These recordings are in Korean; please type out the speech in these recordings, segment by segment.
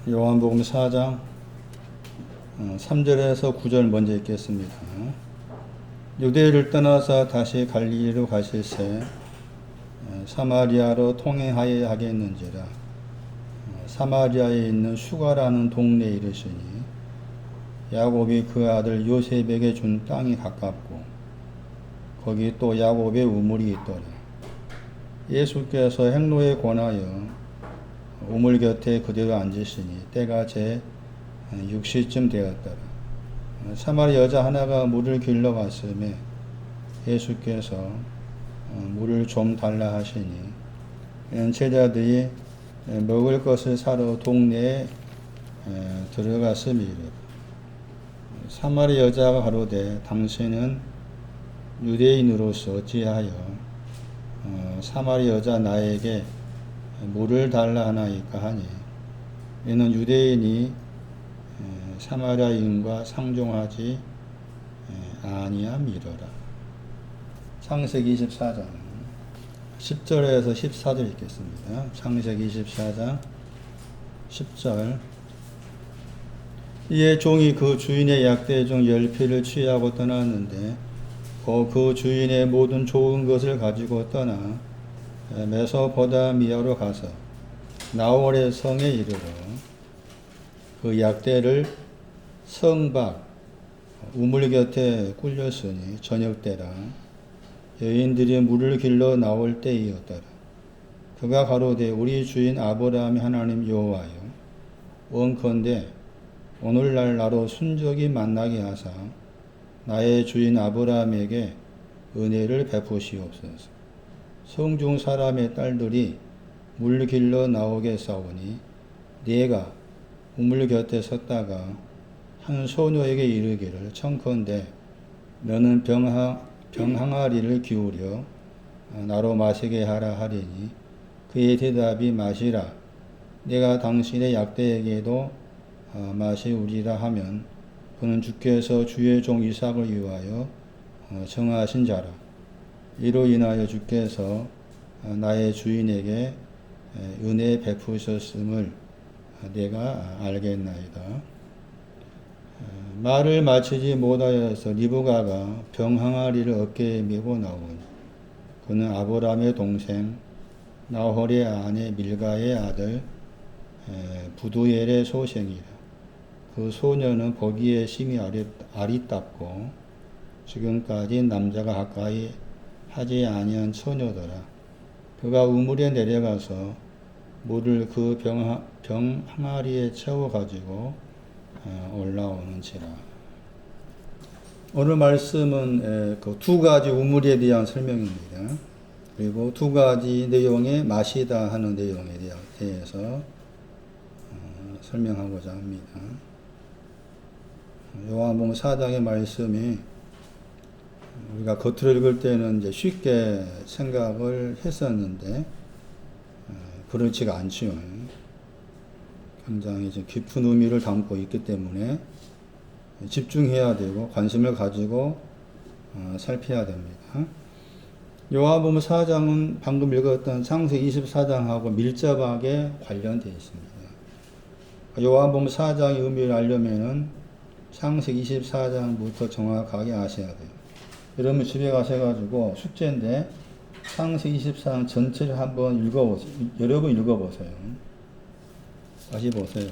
요한복음 4장 3절에서 9절 먼저 읽겠습니다. 유대를 떠나서 다시 갈릴리로 가실새 사마리아로 통행하여야 하겠는지라. 사마리아에 있는 수가라는 동네에 이르시니 야곱이 그 아들 요셉에게 준 땅이 가깝고 거기 또 야곱의 우물이 있더라. 예수께서 행로에 권하여 우물 곁에 그대로 앉으시니 때가 제 6시쯤 되었더라. 사마리아 여자 하나가 물을 길러 왔음에 예수께서 물을 좀 달라 하시니 제자들이 먹을 것을 사러 동네에 들어갔음이라. 사마리아 여자가 가로되 당신은 유대인으로서 어찌하여 사마리아 여자 나에게 물을 달라 하나이까 하니 이는 유대인이 사마리아인과 상종하지 아니함이러라. 창세기 24장 10절에서 14절 읽겠습니다. 창세기 24장 10절. 이에 종이 그 주인의 약대 중 10피를 취하고 떠났는데 그 주인의 모든 좋은 것을 가지고 떠나 메소포다미아로 가서 나홀의 성에 이르러 그 약대를 성 밖 우물 곁에 꿀렸으니 저녁 때라. 여인들이 물을 길러 나올 때이었더라. 그가 가로되 우리 주인 아브라함의 하나님 여호와여, 원컨대 오늘날 나로 순적이 만나게 하사 나의 주인 아브라함에게 은혜를 베푸시옵소서. 성중 사람의 딸들이 물 길러 나오게 싸우니 네가 우물 곁에 섰다가 한 소녀에게 이르기를 청컨대 너는 병항아리를 기울여 나로 마시게 하라 하리니 그의 대답이 마시라. 내가 당신의 약대에게도 마시우리라 하면 그는 주께서 주의 종 이삭을 위하여 정하신 자라. 이로 인하여 주께서 나의 주인에게 은혜 베푸셨음을 내가 알겠나이다. 말을 마치지 못하여서 리브가가 병항아리를 어깨에 메고 나오니 그는 아브라함의 동생 나홀의 아내 밀가의 아들 부두엘의 소생이라. 그 소녀는 보기에 심히 아리답고 지금까지 남자가 가까이 하지 아니한 처녀더라. 그가 우물에 내려가서 물을 그 병항아리에 채워 가지고 올라오는지라. 오늘 말씀은 그 두 가지 우물에 대한 설명입니다. 그리고 두 가지 내용의 마시다 하는 내용에 대해서 설명하고자 합니다. 요한복음 4장의 말씀이 우리가 겉으로 읽을 때는 이제 쉽게 생각을 했었는데 그렇지가 않지요. 굉장히 깊은 의미를 담고 있기 때문에 집중해야 되고 관심을 가지고 살펴야 됩니다. 요한복음 4장은 방금 읽었던 창세기 24장하고 밀접하게 관련되어 있습니다. 요한복음 4장의 의미를 알려면은 창세기 24장부터 정확하게 아셔야 돼요. 여러분 집에 가셔가지고 숙제인데 창세기 24장 전체를 한번 읽어보세요. 여러분 읽어보세요. 다시 보세요.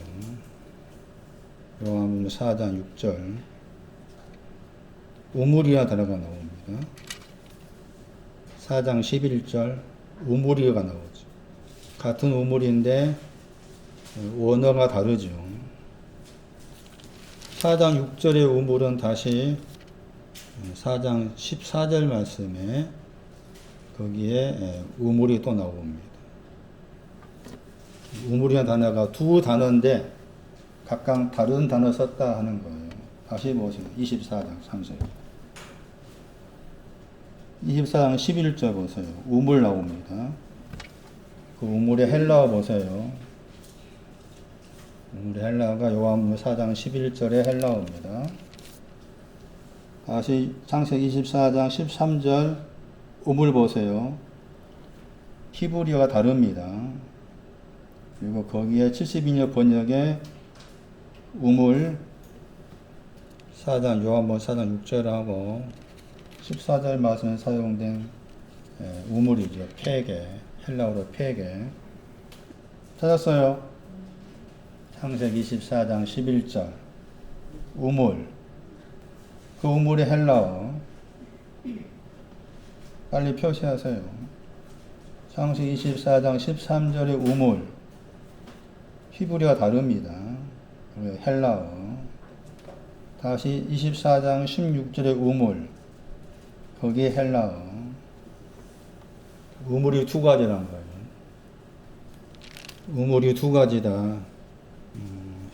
요한복음 4장 6절. 우물이라 단어가 나옵니다. 4장 11절 우물이가 나오죠. 같은 우물인데 원어가 다르죠. 4장 6절의 우물은 다시 4장 14절 말씀에 거기에 우물이 또 나옵니다. 우물이라는 단어가 두 단어인데 각각 다른 단어 썼다 하는 거예요. 다시 보세요. 24장 3절. 24장 11절 보세요. 우물 나옵니다. 그 우물의 헬라어 보세요. 우물의 헬라어가 요한복음 4장 11절의 헬라어입니다. 다시 창세기 24장 13절 우물 보세요. 히브리어가 다릅니다. 그리고 거기에 72년 번역에 우물 4장 요한복음 4장 6절하고 14절 말씀에 사용된 우물이죠. 폐계, 헬라어로 폐계. 찾았어요? 창세기 24장 11절 우물. 그 우물의 헬라어 빨리 표시하세요. 창세기 24장 13절의 우물 히브리가 다릅니다. 헬라어. 다시 24장 16절의 우물 거기에 헬라어. 우물이 두 가지란 거예요. 우물이 두 가지다.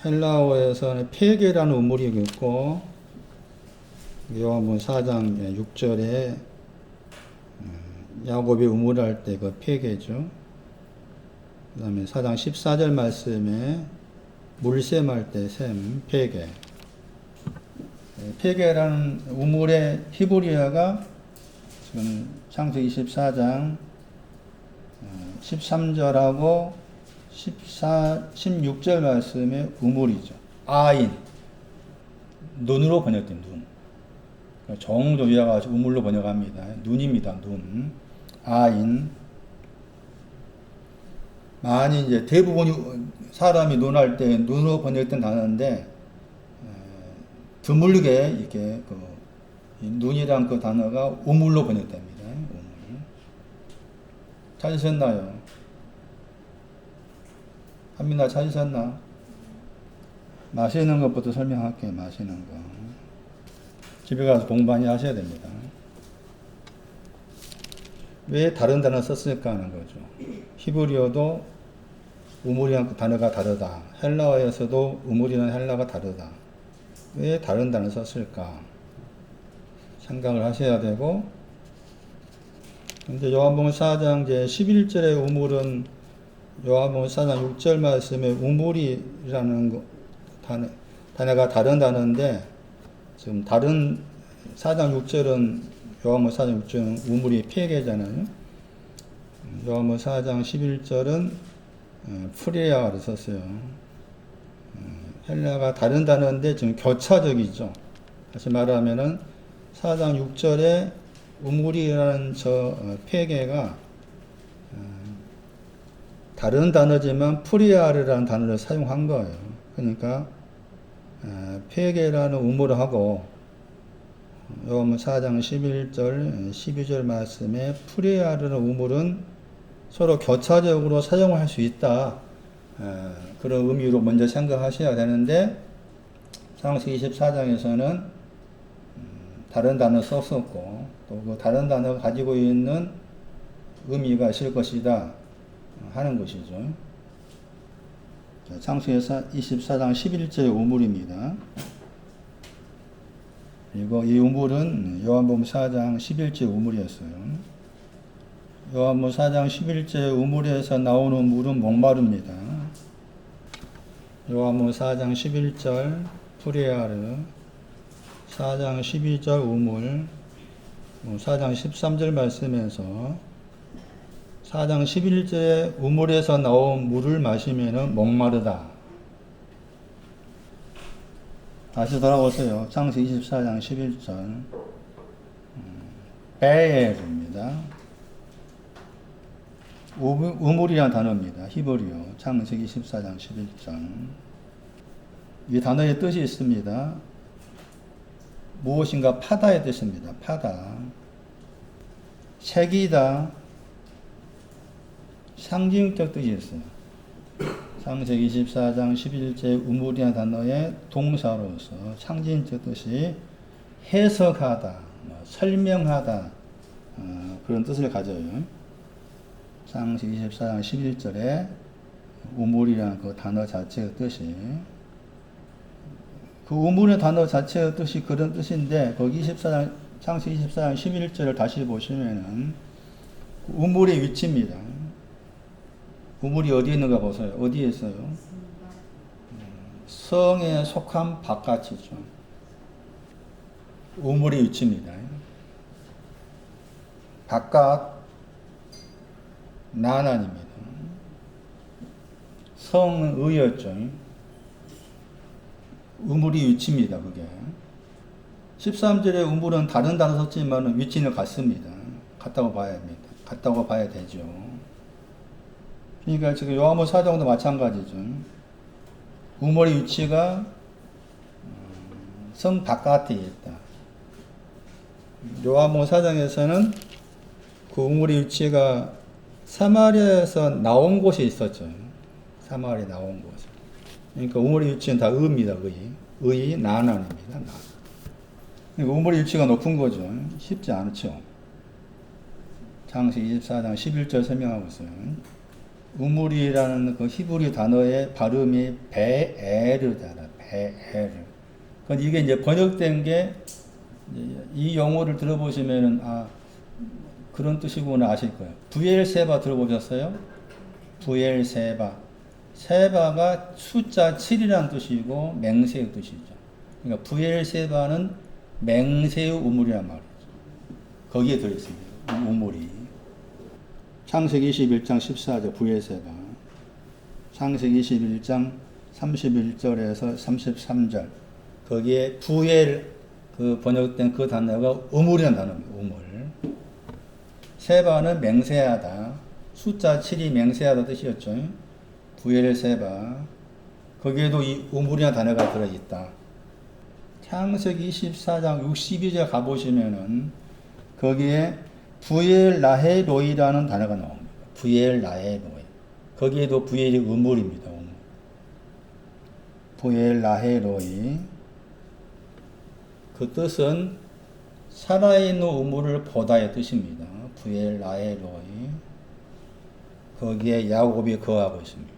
헬라어에서는 폐계라는 우물이 있고 요한복음 4장 6절에 야곱이 우물할 때 그 폐계죠. 그 다음에 4장 14절 말씀에 물샘할 때 샘, 폐계. 폐계라는 우물의 히브리어가 지금 창세기 24장 13절하고 16절 말씀의 우물이죠. 아인. 눈으로 번역된 눈. 정조 위화가 우물로 번역합니다. 눈입니다. 눈. 아인. 많이 이제 대부분이 사람이 논할 때 눈으로 번역된 단어인데 드물게 이렇게 그 눈이란 그 단어가 우물로 번역됩니다. 우물. 찾으셨나요? 한민아 찾으셨나? 마시는 것부터 설명할게요. 마시는 거. 집에 가서 공부 많이 하셔야 됩니다. 왜 다른 단어 썼을까 하는 거죠. 히브리어도 우물이라는 단어가 다르다. 헬라어에서도 우물이라는 헬라가 다르다. 왜 다른 단어 썼을까? 생각을 하셔야 되고, 근데 요한복음 4장 제 11절의 우물은 요한복음 4장 6절 말씀에 우물이라는 단어가 다른 단어인데, 지금 다른 4장 6절은 요한복음 4장 6절은 우물이 폐계잖아요. 요한복음 4장 11절은 프레아를 썼어요. 헬라가 다른 단어인데 지금 교차적이죠. 다시 말하면은 4장 6절에 우물이라는 저 폐계가 다른 단어지만 프리아르라는 단어를 사용한 거예요. 그러니까 폐계라는 우물을 하고 요한복음 4장 11절 12절 말씀에 프리아르라는 우물은 서로 교차적으로 사용할 수 있다. 그런 의미로 먼저 생각하셔야 되는데 창세기 24장에서는 다른 단어 썼었고 또 그 다른 단어가 가지고 있는 의미가 있을 것이다 하는 것이죠. 창세기 24장 11절의 우물입니다. 그리고 이 우물은 요한복음 4장 11절 우물이었어요. 요한복음 4장 11절 우물에서 나오는 물은 목마릅니다. 요한복음 4장 11절 프레아르, 4장 12절 우물, 4장 13절 말씀에서 4장 11절에 우물에서 나온 물을 마시면 목마르다. 다시 돌아오세요. 창세기 24장 11절 베엘입니다. 우물이라는 단어입니다. 히브리어 창세기 14장 11절. 이 단어의 뜻이 있습니다. 무엇인가 파다의 뜻입니다. 파다. 색이다. 상징적 뜻이 있어요. 창세기 24장 11절 우물이라는 단어의 동사로서 상징적 뜻이 해석하다, 설명하다 그런 뜻을 가져요. 창세기 24장 11절에 우물이라는 그 단어 자체의 뜻이 그 우물의 단어 자체의 뜻이 그런 뜻인데 거기 창세기 24장 11절을 다시 보시면은 우물의 위치입니다. 우물이 어디에 있는가 보세요. 어디에 있어요? 성에 속한 바깥이죠. 우물의 위치입니다. 바깥 나난입니다. 성의였죠. 우물이 위치입니다. 그게 13절에 우물은 다른 단어 썼지만 위치는 같습니다. 같다고 봐야 합니다. 같다고 봐야 되죠. 그러니까 지금 요한복음 4장도 마찬가지죠. 우물의 위치가 성 바깥에 있다. 요한복음 4장에서는 그 우물의 위치가 사마리아에서 나온 곳이 있었죠. 사마리아 나온 곳. 그러니까 우물의 위치는 다 의입니다. 의, 나난입니다. 나. 그러니까 우물의 위치가 높은 거죠. 쉽지 않죠. 창세기 24장 11절 설명하고 있어요. 우물이라는 그 히브리 단어의 발음이 베에르잖아. 베에르. 그건 이게 이제 번역된 게 이 용어를 들어보시면은 그런 뜻이구나 아실 거예요. 부엘세바 들어보셨어요? 부엘세바. 세바가 숫자 7이라는 뜻이고 맹세의 뜻이죠. 그러니까 부엘세바는 맹세의 우물이란 말이죠. 거기에 들어있습니다. 우물이. 창세기 21장 14절 부엘세바. 창세기 21장 31절에서 33절. 거기에 부엘 그 번역된 그 단어가 우물이라는 단어입니다. 우물. 세바는 맹세하다. 숫자 7이 맹세하다 뜻이었죠. 부엘세바. 거기에도 이 우물이라는 단어가 들어있다. 창세기 24장 62절 가보시면은 거기에 부엘라헤로이라는 단어가 나옵니다. 부엘라헤로이. 거기에도 부엘이 우물입니다. 우물. 부엘라헤로이. 그 뜻은 살아있는 우물을 보다의 뜻입니다. 부엘라헤로이. 거기에 야곱이 거하고 있습니다.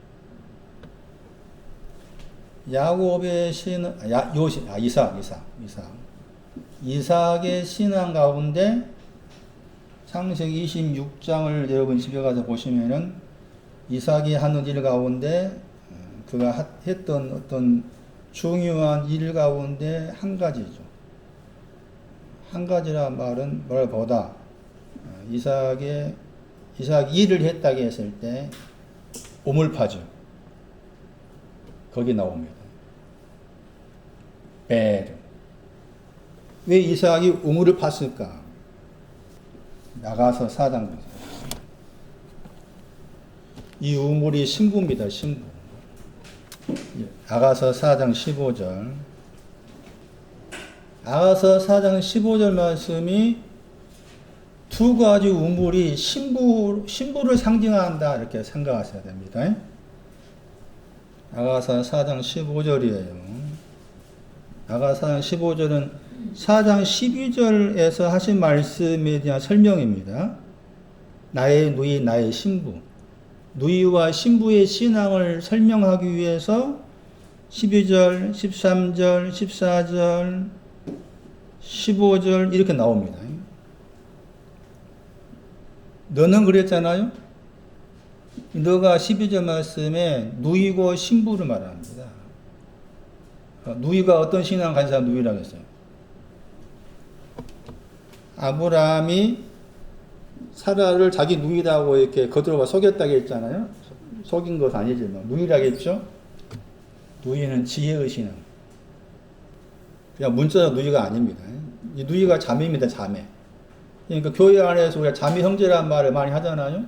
야곱의 이삭의 신앙 가운데 창세기 26장을 여러분 집에 가서 보시면은 이삭이 하는 일 가운데 그가 했던 어떤 중요한 일 가운데 한 가지죠. 한 가지란 말은 뭘 보다 이삭이 일을 했다고 했을 때 우물파죠. 거기 나옵니다. 베르. 왜 이삭이 우물을 팠을까? 나가서 4장 보세요. 이 우물이 신부입니다. 신부. 나가서 4장 15절. 나가서 4장 15절 말씀이 두 가지 우물이 신부를 상징한다 이렇게 생각하셔야 됩니다. 나가서 4장 15절이에요. 나가서 4장 15절은 4장 12절에서 하신 말씀에 대한 설명입니다. 나의 누이, 나의 신부. 누이와 신부의 신앙을 설명하기 위해서 12절, 13절, 14절, 15절 이렇게 나옵니다. 너는 그랬잖아요. 너가 12절 말씀에 누이고 신부를 말합니다. 누이가 어떤 신앙을 가진 사람 누이라고 했어요. 아브라함이 사라를 자기 누이라고 이렇게 겉으로 속였다고 했잖아요. 속인 것 아니지만 누이라고 했죠. 누이는 지혜의 신앙. 그냥 문자적 누이가 아닙니다. 이 누이가 자매입니다. 자매. 그러니까 교회 안에서 우리가 자매 형제라는 말을 많이 하잖아요.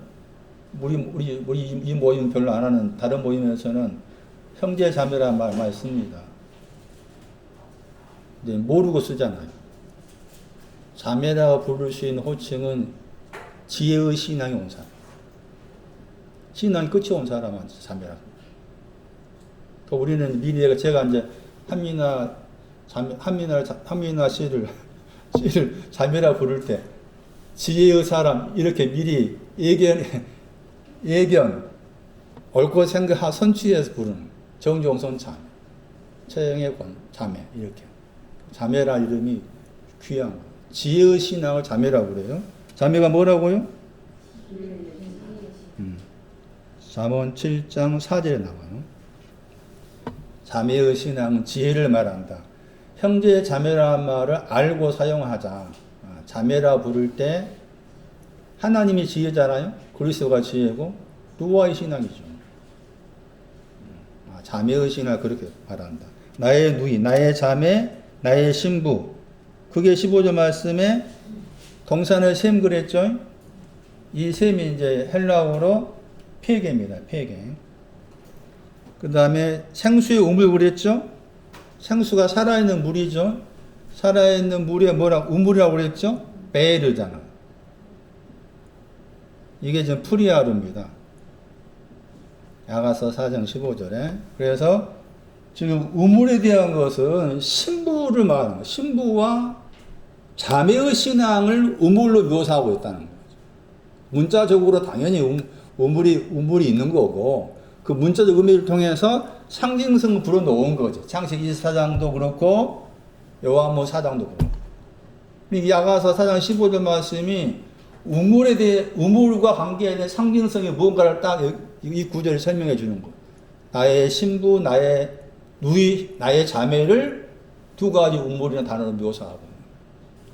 우리 이 모임 별로 안 하는 다른 모임에서는 형제 자매라는 말 많이 씁니다. 이제 모르고 쓰잖아요. 자매라고 부를 수 있는 호칭은 지혜의 신앙이 온 사람. 신앙이 끝이 온 사람은 자매라고. 그러니까 우리는 미리 제가 이제 한민아 씨를 자매라 부를 때 지혜의 사람 이렇게 미리 예견 옳고 생각 선취해서 부르는 정종선 자매, 최영의 자매 이렇게 자매라 이름이 귀한 거. 지혜의 신앙을 자매라고 그래요. 자매가 뭐라고요? 잠언 7장 4절에 나와요. 자매의 신앙은 지혜를 말한다. 형제 자매라는 말을 알고 사용하자. 자매라 부를 때 하나님이 지혜잖아요. 그리스도가 지혜고 누가의 신앙이죠. 자매의 신을 그렇게 말한다. 나의 누이, 나의 자매, 나의 신부. 그게 15절 말씀에 동산을 셈 그랬죠? 이 셈이 이제 헬라어로 폐계입니다. 폐계. 그 다음에 생수의 우물 그랬죠? 생수가 살아있는 물이죠? 살아있는 물에 우물이라고 그랬죠? 베르잖아. 이게 지금 프리아르입니다. 야가서 4장 15절에. 그래서 지금 우물에 대한 것은 신부를 말하는 거예요. 신부와 자매의 신앙을 우물로 묘사하고 있다는 거죠. 문자적으로 당연히 우물이 있는 거고, 그 문자적 의미를 통해서 상징성을 불어넣은 거죠. 창세기 24장도 그렇고, 요한복음 4장도 그렇고. 야가서 4장 15절 말씀이 우물과 관계된 상징성의 무언가를 딱 이 구절을 설명해 주는 거예요. 나의 신부, 나의 누이, 나의 자매를 두 가지 우물이라는 단어로 묘사하고.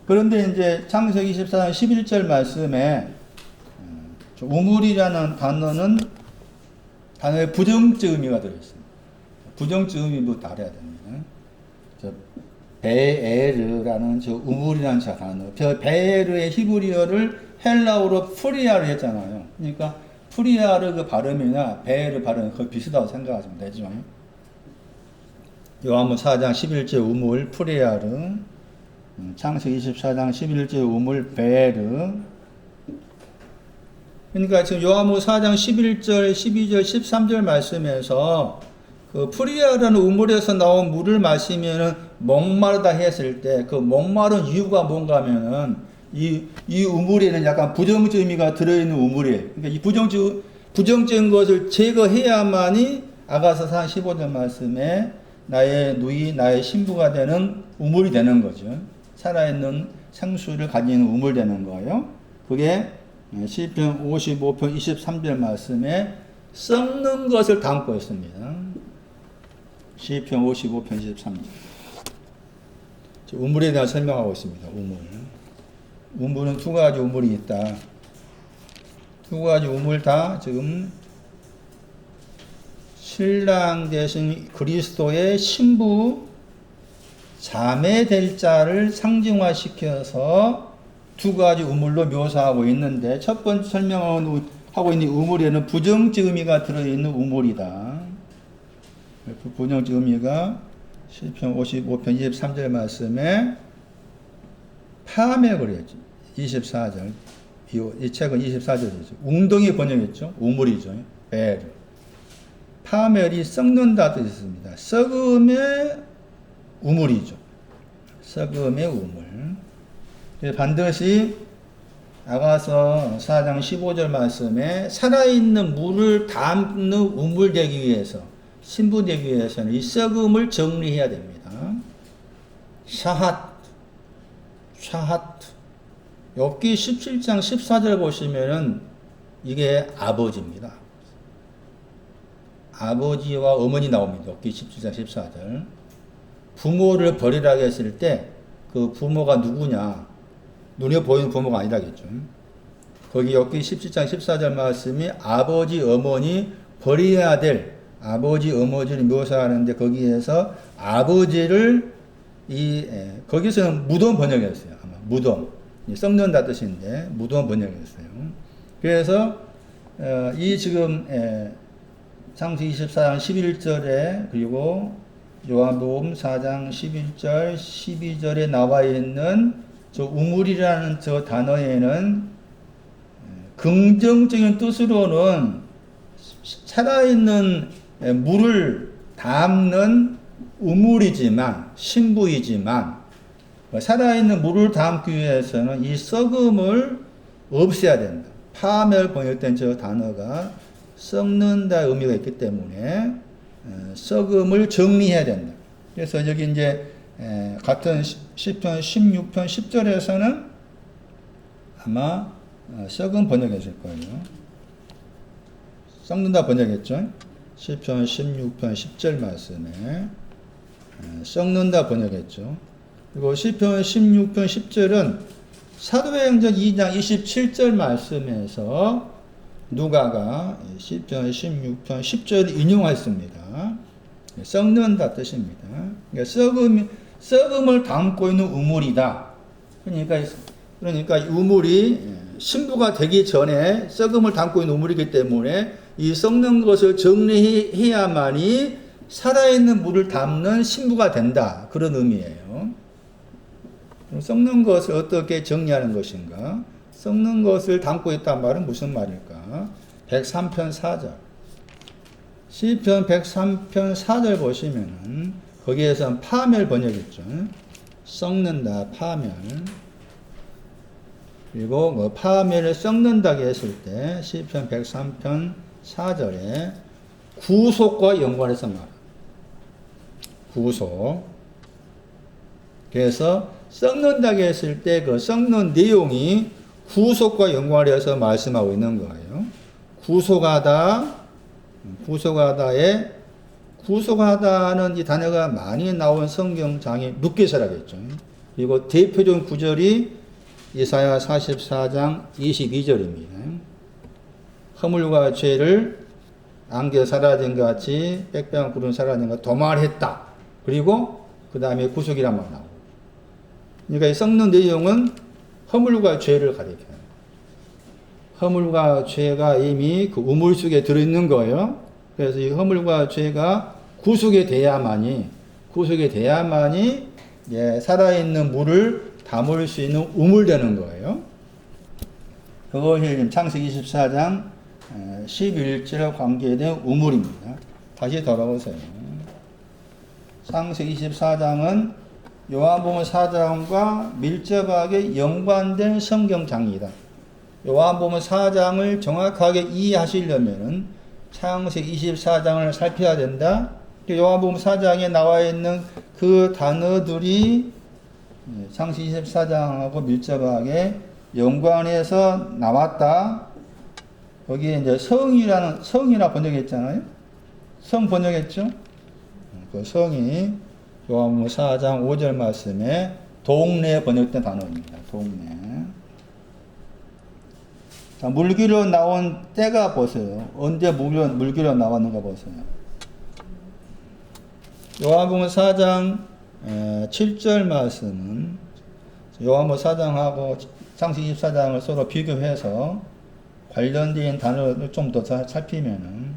그런데 이제 창세기 24장 11절 말씀에 우물이라는 단어의 부정적 의미가 들어있습니다. 부정적 의미도 알아야 됩니다. 베에르라는 저 우물이라는 단어, 저 베에르의 히브리어를 헬라어로 프리아르 했잖아요. 그러니까 프리아르 그 발음이나 베에르 발음이 거의 비슷하다고 생각하시면 되죠. 요한복음 4장 11절 우물 프리아르, 창세기 24장 11절 우물 베에르. 그러니까 지금 요한복음 4장 11절, 12절, 13절 말씀에서 그 프리아라는 우물에서 나온 물을 마시면은 목마르다 했을 때 그 목마른 이유가 뭔가 하면은 이 우물에는 약간 부정적 의미가 들어있는 우물이에요. 그러니까 이 부정적인 것을 제거해야만이 아가서 4장 15절 말씀에 나의 누이, 나의 신부가 되는 우물이 되는 거죠. 살아있는 생수를 가지는 우물 되는 거예요. 그게 시편 55편 23절 말씀에 썩는 것을 담고 있습니다. 시편 55편 23절. 우물에 대한 설명하고 있습니다. 우물은 두 가지 우물이 있다. 두 가지 우물 다 지금 신랑 대신 그리스도의 신부 자매 될 자를 상징화시켜서 두 가지 우물로 묘사하고 있는데, 첫 번째 설명하고 있는 우물에는 부정적 의미가 들어있는 우물이다. 부정적 의미가 시편 55편 23절 말씀에 파멸이죠. 24절. 이 책은 24절이죠. 웅덩이 번역했죠. 우물이죠. 베르. 파멸이 썩는다 뜻입니다. 썩음의 우물이죠. 썩음의 우물. 반드시 아가서 4장 15절 말씀에 살아있는 물을 담는 우물 되기 위해서, 신부 되기 위해서는 이 썩음을 정리해야 됩니다. 샤핫. 욥기 17장 14절 보시면은 이게 아버지입니다. 아버지와 어머니 나옵니다. 욥기 17장 14절. 부모를 버리라고 했을 때 그 부모가 누구냐? 눈에 보이는 부모가 아니라겠죠. 거기 욥기 17장 14절 말씀이 아버지, 어머니 버려야 될 아버지, 어머니를 묘사하는데, 거기에서 아버지를 거기서는 무덤 번역했어요. 아마 무덤. 썩는다 뜻인데 무덤 번역했어요. 그래서 이 지금 창세기 24장 11절에 그리고 요한복음 4장 11절 12절에 나와 있는 저 우물이라는 저 단어에는 긍정적인 뜻으로는 살아있는 물을 담는 우물이지만, 신부이지만, 살아있는 물을 담기 위해서는 이 썩음을 없애야 된다. 파멸 번역된 저 단어가 썩는다 의미가 있기 때문에 썩음을 정리해야 된다. 그래서 여기 이제 같은 시편 16편 10절에서는 아마 썩음 번역했을 거예요. 썩는다 번역했죠. 시편 16편 10절 말씀에 썩는다 번역했죠. 그리고 시편 16편 10절은 사도행전 2장 27절 말씀에서 누가가 시편 16편 10절을 인용했습니다. 썩는다 뜻입니다. 그러니까 썩음을 담고 있는 우물이다. 그러니까 우물이 신부가 되기 전에 썩음을 담고 있는 우물이기 때문에 이 썩는 것을 정리해야만이 살아있는 물을 담는 신부가 된다. 그런 의미예요. 썩는 것을 어떻게 정리하는 것인가? 썩는 것을 담고 있단 말은 무슨 말일까? 103편 4절. 시편 103편 4절 보시면은 거기에서 파멸 번역했죠. 썩는다, 파멸. 그리고 뭐 파멸을 썩는다고 했을 때 시편 103편 4절에 구속과 연관해서 말합니다. 구속. 그래서 썩는다고 했을 때 그 썩는 내용이 구속과 연관해서 말씀하고 있는 거예요. 구속하다는 이 단어가 많이 나온 성경장이 룻게서라겠죠. 그리고 대표적인 구절이 이사야 44장 22절입니다. 허물과 죄를 안겨 사라진 것 같이 빽빽한 구름 사라진 것 도말했다. 그리고 그 다음에 구속이란 말 나오고. 그러니까 이 썩는 내용은 허물과 죄를 가리켜요. 허물과 죄가 이미 그 우물 속에 들어있는 거예요. 그래서 이 허물과 죄가 구속이 돼야만이 살아있는 물을 담을 수 있는 우물되는 거예요. 그것이 창세기 24장 11절에 관계된 우물입니다. 다시 돌아오세요. 창세기 24장은 요한복음 4장과 밀접하게 연관된 성경장이다. 요한복음 4장을 정확하게 이해하시려면 창세기 24장을 살펴야 된다. 요한복음 4장에 나와 있는 그 단어들이 창세기 24장하고 밀접하게 연관해서 나왔다. 거기에 이제 성이라 번역했잖아요. 성 번역했죠. 그 성이 요한복음 4장 5절 말씀에 동네 번역된 단어입니다. 동네. 자, 물기로 나온 때가 보세요. 언제 물기로 나왔는가 보세요. 요한복음 4장 7절 말씀은 요한복음 4장하고 창세기 24장을 서로 비교해서 관련된 단어를 좀 더 살피면은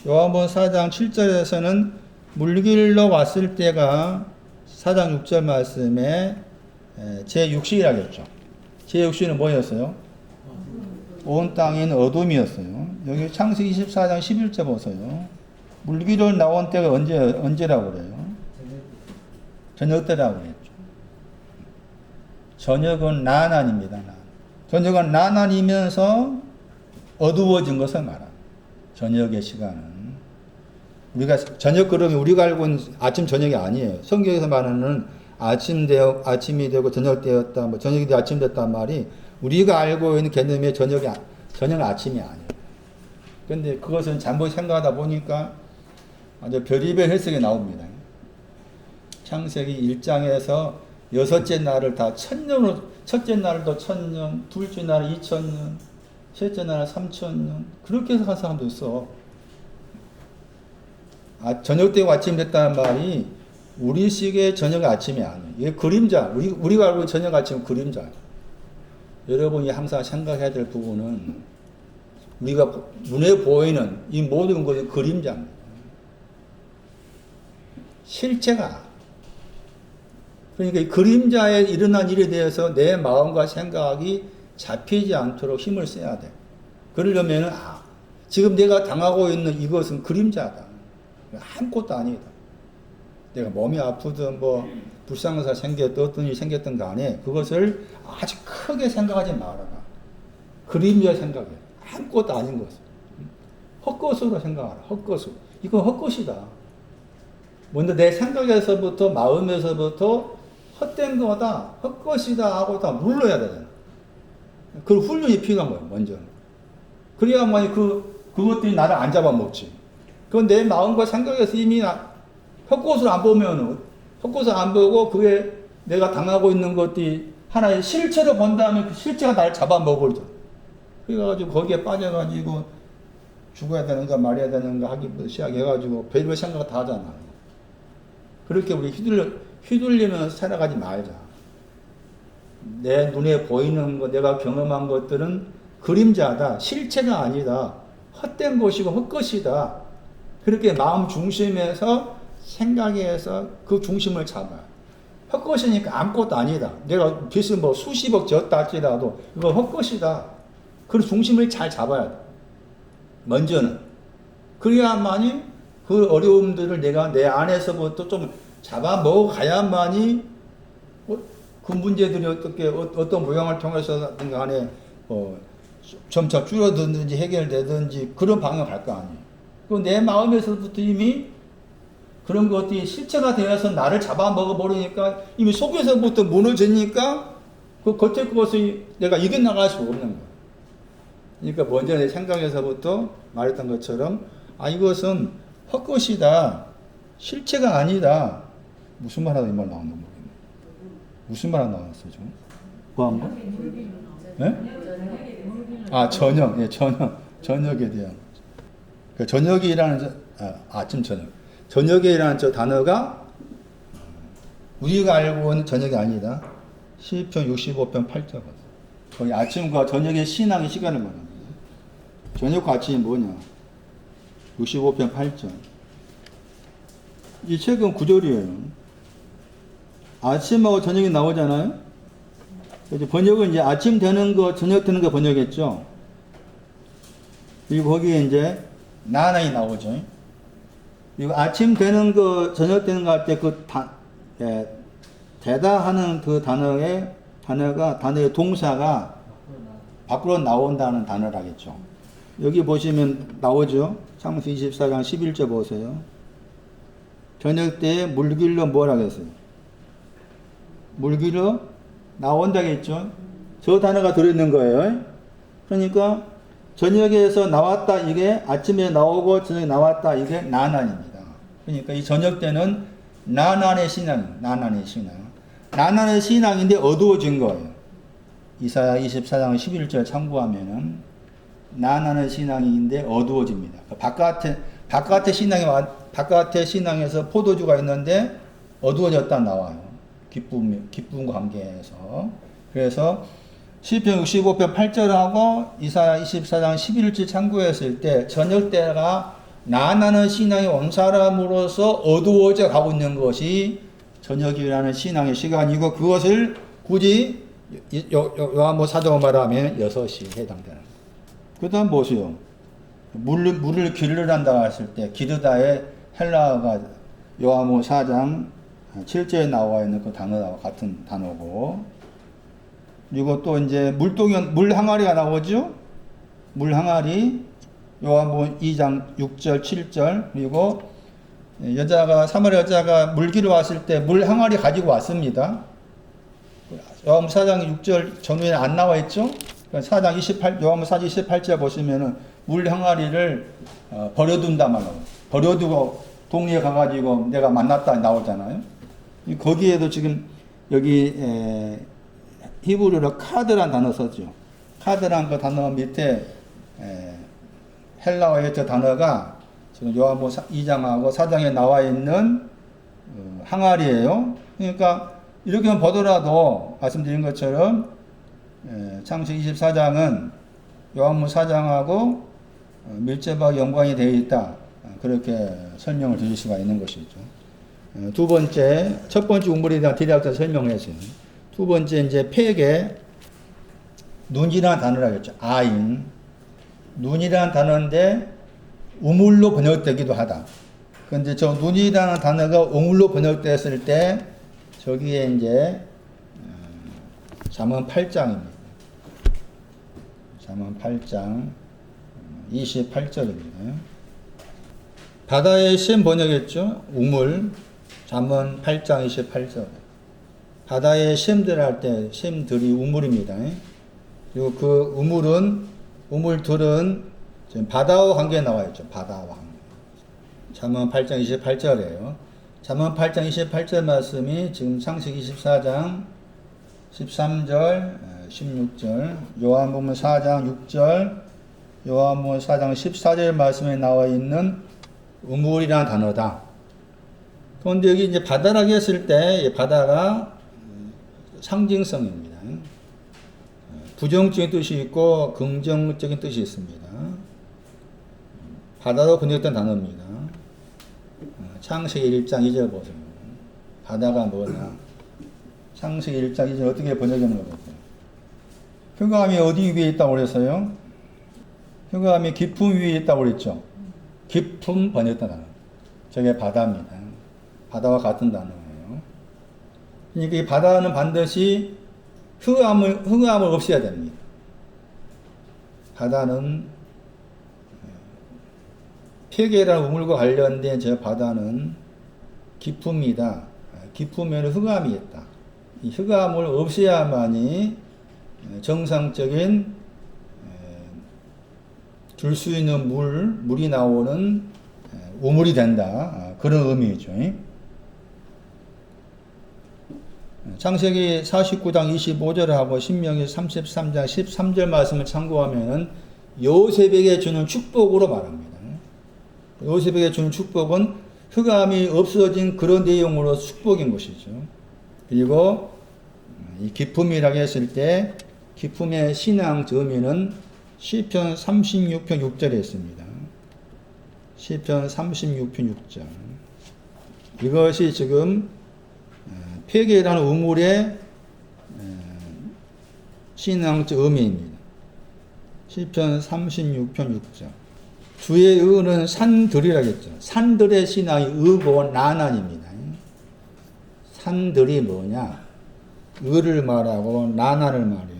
요한복음 4장 7절에서는 물길로 왔을 때가 4장 6절 말씀에 제6시라겠죠. 제6시는 뭐였어요? 온 땅에는 어둠이었어요. 여기 창세기 24장 11절 보세요. 물길로 나온 때가 언제라고 그래요? 저녁 때라고 그랬죠. 저녁은 나난입니다. 저녁은 나난이면서 어두워진 것을 말합니다. 저녁의 시간은. 우리가 저녁 그러면 우리가 알고 있는 아침 저녁이 아니에요. 성경에서 말하는 아침이 되고 저녁 되었다, 뭐 저녁이 되어 아침 됐단 말이 우리가 알고 있는 개념의 저녁은 아침이 아니에요. 그런데 그것은 잘못 생각하다 보니까 아주 별의별 해석이 나옵니다. 창세기 1장에서 여섯째 날을 다 천년으로, 첫째 날도 1000년, 둘째 날은 2000년, 셋째 날은 3000년, 그렇게 해석한 사람도 있어. 저녁 되고 아침 됐다는 말이 우리식의 저녁 아침이 아니에요. 이게 그림자. 우리가 알고 있는 저녁 아침은 그림자. 여러분이 항상 생각해야 될 부분은 우리가 눈에 보이는 이 모든 것은 그림자입니다. 실체가. 그러니까 이 그림자에 일어난 일에 대해서 내 마음과 생각이 잡히지 않도록 힘을 써야 돼. 그러려면 지금 내가 당하고 있는 이것은 그림자다. 아무것도 아니다. 내가 몸이 아프든 뭐 불쌍한 사 생겼든 어떤 일이 생겼든 간에 그것을 아주 크게 생각하지 말아라. 그림자 생각해. 아무것도 아닌 것. 헛것으로 생각하라. 헛것으로. 이건 헛것이다. 먼저 내 생각에서부터 마음에서부터 헛된 거다. 헛것이다 하고 다 물러야 되잖아. 그 훈련이 필요한 거예요. 먼저. 그래야만이 그것들이 나를 안 잡아먹지. 그건 내 마음과 생각에서 이미 헛것을 안 보면은, 헛것을 안 보고 그게 내가 당하고 있는 것들이 하나의 실체로 본다면 그 실체가 나를 잡아먹을 죠. 그래가지고 거기에 빠져가지고 죽어야 되는가 말해야 되는가 하기부터 시작해가지고 별별 생각 다 하잖아. 그렇게 우리 휘둘리면서 살아가지 말자. 내 눈에 보이는 것, 내가 경험한 것들은 그림자다. 실체가 아니다. 헛된 것이고 헛것이다. 그렇게 마음 중심에서 생각해서 그 중심을 잡아요. 헛것이니까 아무것도 아니다. 내가 빚을 뭐 수십억 졌다 할지라도 이거 헛것이다. 그 중심을 잘 잡아야 돼. 먼저는. 그래야만이 그 어려움들을 내가 내 안에서부터 좀 잡아먹어가야만이 그 문제들이 어떤 모양을 통해서든 간에 점차 줄어들든지 해결되든지 그런 방향을 갈 거 아니에요. 그 내 마음에서부터 이미 그런 것들이 실체가 되어서 나를 잡아먹어 버리니까 이미 속에서부터 무너지니까 그 겉에 것을 내가 이겨나갈 수 없는 거예요. 그러니까 먼저 내 생각에서부터 말했던 것처럼 이것은 헛것이다. 실체가 아니다. 무슨 말 하다 이 말 나온 거 모르겠네. 무슨 말 하나 나왔어요 지금? 뭐 한 거? 네? 저녁. 예, 저녁에 대한. 그 저녁이라는 아침 저녁. 저녁이라는 저 단어가 우리가 알고 있는 저녁이 아니다. 시편 65편 8절. 거기 아침과 저녁의 신앙의 시간을 말합니다. 저녁과 아침이 뭐냐? 65편 8절. 이 책은 구절이에요. 아침하고 저녁이 나오잖아요. 번역은 이제 아침 되는 거, 저녁 되는 거 번역했죠. 그리고 거기에 이제 나나이 나오죠. 그리고 아침 되는 거, 저녁 되는 거 할 때 되다 하는 그 단어의 동사가 밖으로 나온다는 단어라겠죠. 여기 보시면 나오죠. 창세기 24장 11절 보세요. 저녁 때에 물길로 뭐라 그랬어요? 물길로 나온다겠죠. 저 단어가 들어있는 거예요. 그러니까 저녁에서 나왔다 이게 아침에 나오고 저녁에 나왔다 이게 나난입니다. 그러니까 이 저녁 때는 나난의 신앙. 나난의 신앙인데 어두워진 거예요. 이사야 24장 11절 참고하면은 나난의 신앙인데 어두워집니다. 바깥의 신앙에서 포도주가 있는데 어두워졌다 나와요. 기쁨 관계에서. 그래서 시편 65편 8절하고 이사야 24장 11절 참고했을 때 저녁 때가 나나는 신앙이 온 사람으로서 어두워져 가고 있는 것이 저녁이라는 신앙의 시간이고 그것을 굳이 요한복음 사도로 말하면 6시에 해당되는 거예요. 그 다음 보세요. 물을 기르란다 했을 때 기르다의 헬라어가 요한복음 4장 7절에 나와 있는 그 단어와 같은 단어고 그리고 또 이제 물 항아리가 나오죠. 물 항아리 요한복음 2장 6절 7절 그리고 사마리아 여자가 물 기르러 왔을 때 물 항아리 가지고 왔습니다. 요한복음 4장 6절 전후에 안 나와 있죠. 요한복음 4장 28절 보시면은 물 항아리를 버려둔다 말로 버려두고 동리에 가가지고 내가 만났다 나오잖아요. 거기에도 지금 여기 히브리어로 카드란 단어 썼죠. 카드란 그 단어 밑에 헬라어의 저 단어가 지금 요한복음 2장하고 4장에 나와 있는 항아리예요. 그러니까 이렇게만 보더라도 말씀드린 것처럼 창세기 24장은 요한복음 4장하고 밀접하게 연관이 되어 있다. 그렇게 설명을 드릴 수가 있는 것이죠. 두 번째, 첫 번째 우물에 대한 대략적 설명했어요. 두 번째, 이제 폐에 눈이라는 단어라겠죠. 아인. 눈이라는 단어인데 우물로 번역되기도 하다. 그런데 저 눈이라는 단어가 우물로 번역됐을 때 저기에 이제 잠언 8장입니다. 잠언 8장 28절입니다. 바다의 샘 번역했죠. 우물. 잠언 8장 28절. 바다의 샘들 할 때 샘들이 우물입니다. 그리고 그 우물들은 지금 바다와 관계에 나와 있죠. 바다와 관계. 잠언 8장 28절이에요. 잠언 8장 28절 말씀이 지금 창세기 24장 13절, 16절, 요한복음 4장 6절, 요한복음 4장 14절 말씀에 나와 있는 우물이라는 단어다. 그런데 여기 이제 바다라고 했을 때 바다가 상징성입니다. 부정적인 뜻이 있고 긍정적인 뜻이 있습니다. 바다로 번역된 단어입니다. 창세기 1장 2절 보세요. 바다가 뭐냐? 창세기 1장 2절 어떻게 번역하는 거 보세요. 흑암이 어디 위에 있다고 그랬어요? 흑암이 깊음 위에 있다고 그랬죠. 깊음 번역된 단어. 저게 바다입니다. 바다와 같은 단어예요. 그러니까 이 바다는 반드시 흑암을 없애야 됩니다. 바다는 폐계라는 우물과 관련된 저 바다는 깊음이다. 깊음에는 흑암이 있다. 이 흑암을 없애야만이 정상적인 줄 수 있는 물이 나오는 우물이 된다. 그런 의미죠. 창세기 49장 25절하고 신명기 33장 13절 말씀을 참고하면 요셉에게 주는 축복으로 말합니다. 요셉에게 주는 축복은 흑암이 없어진 그런 내용으로 축복인 것이죠. 그리고 이 기쁨이라고 했을 때 기쁨의 신앙 의미는 시편 36편 6절에 있습니다. 시편 36편 6절. 이것이 지금 폐계라는 우물의 신앙적 의미입니다. 시편 36편 6절. 주의 의는 산들이라겠죠. 산들의 신앙이 의고 나난입니다. 산들이 뭐냐? 의를 말하고 나난을 말해요.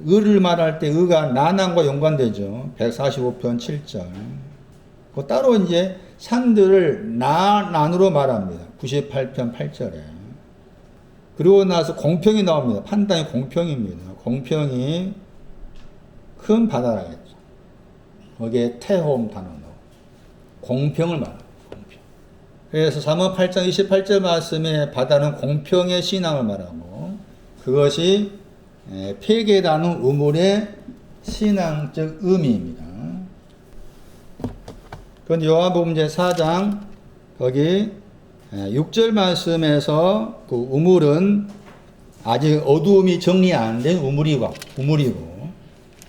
의를 말할 때 의가 나난과 연관되죠. 145편 7절. 그 따로 이제 산들을 나난으로 말합니다. 98편 8절에. 그리고 나서 공평이 나옵니다. 판단이 공평입니다. 공평이 큰 바다라겠죠. 거기에 태홈 단어 나오고 공평을 말합니다. 공평. 그래서 사무엘 8장 28절 말씀에 바다는 공평의 신앙을 말하고 그것이 폐계라는 우물의 신앙적 의미입니다. 그건 요한복음 제4장 거기 6절 말씀에서 그 우물은 아직 어두움이 정리 안 된 우물이고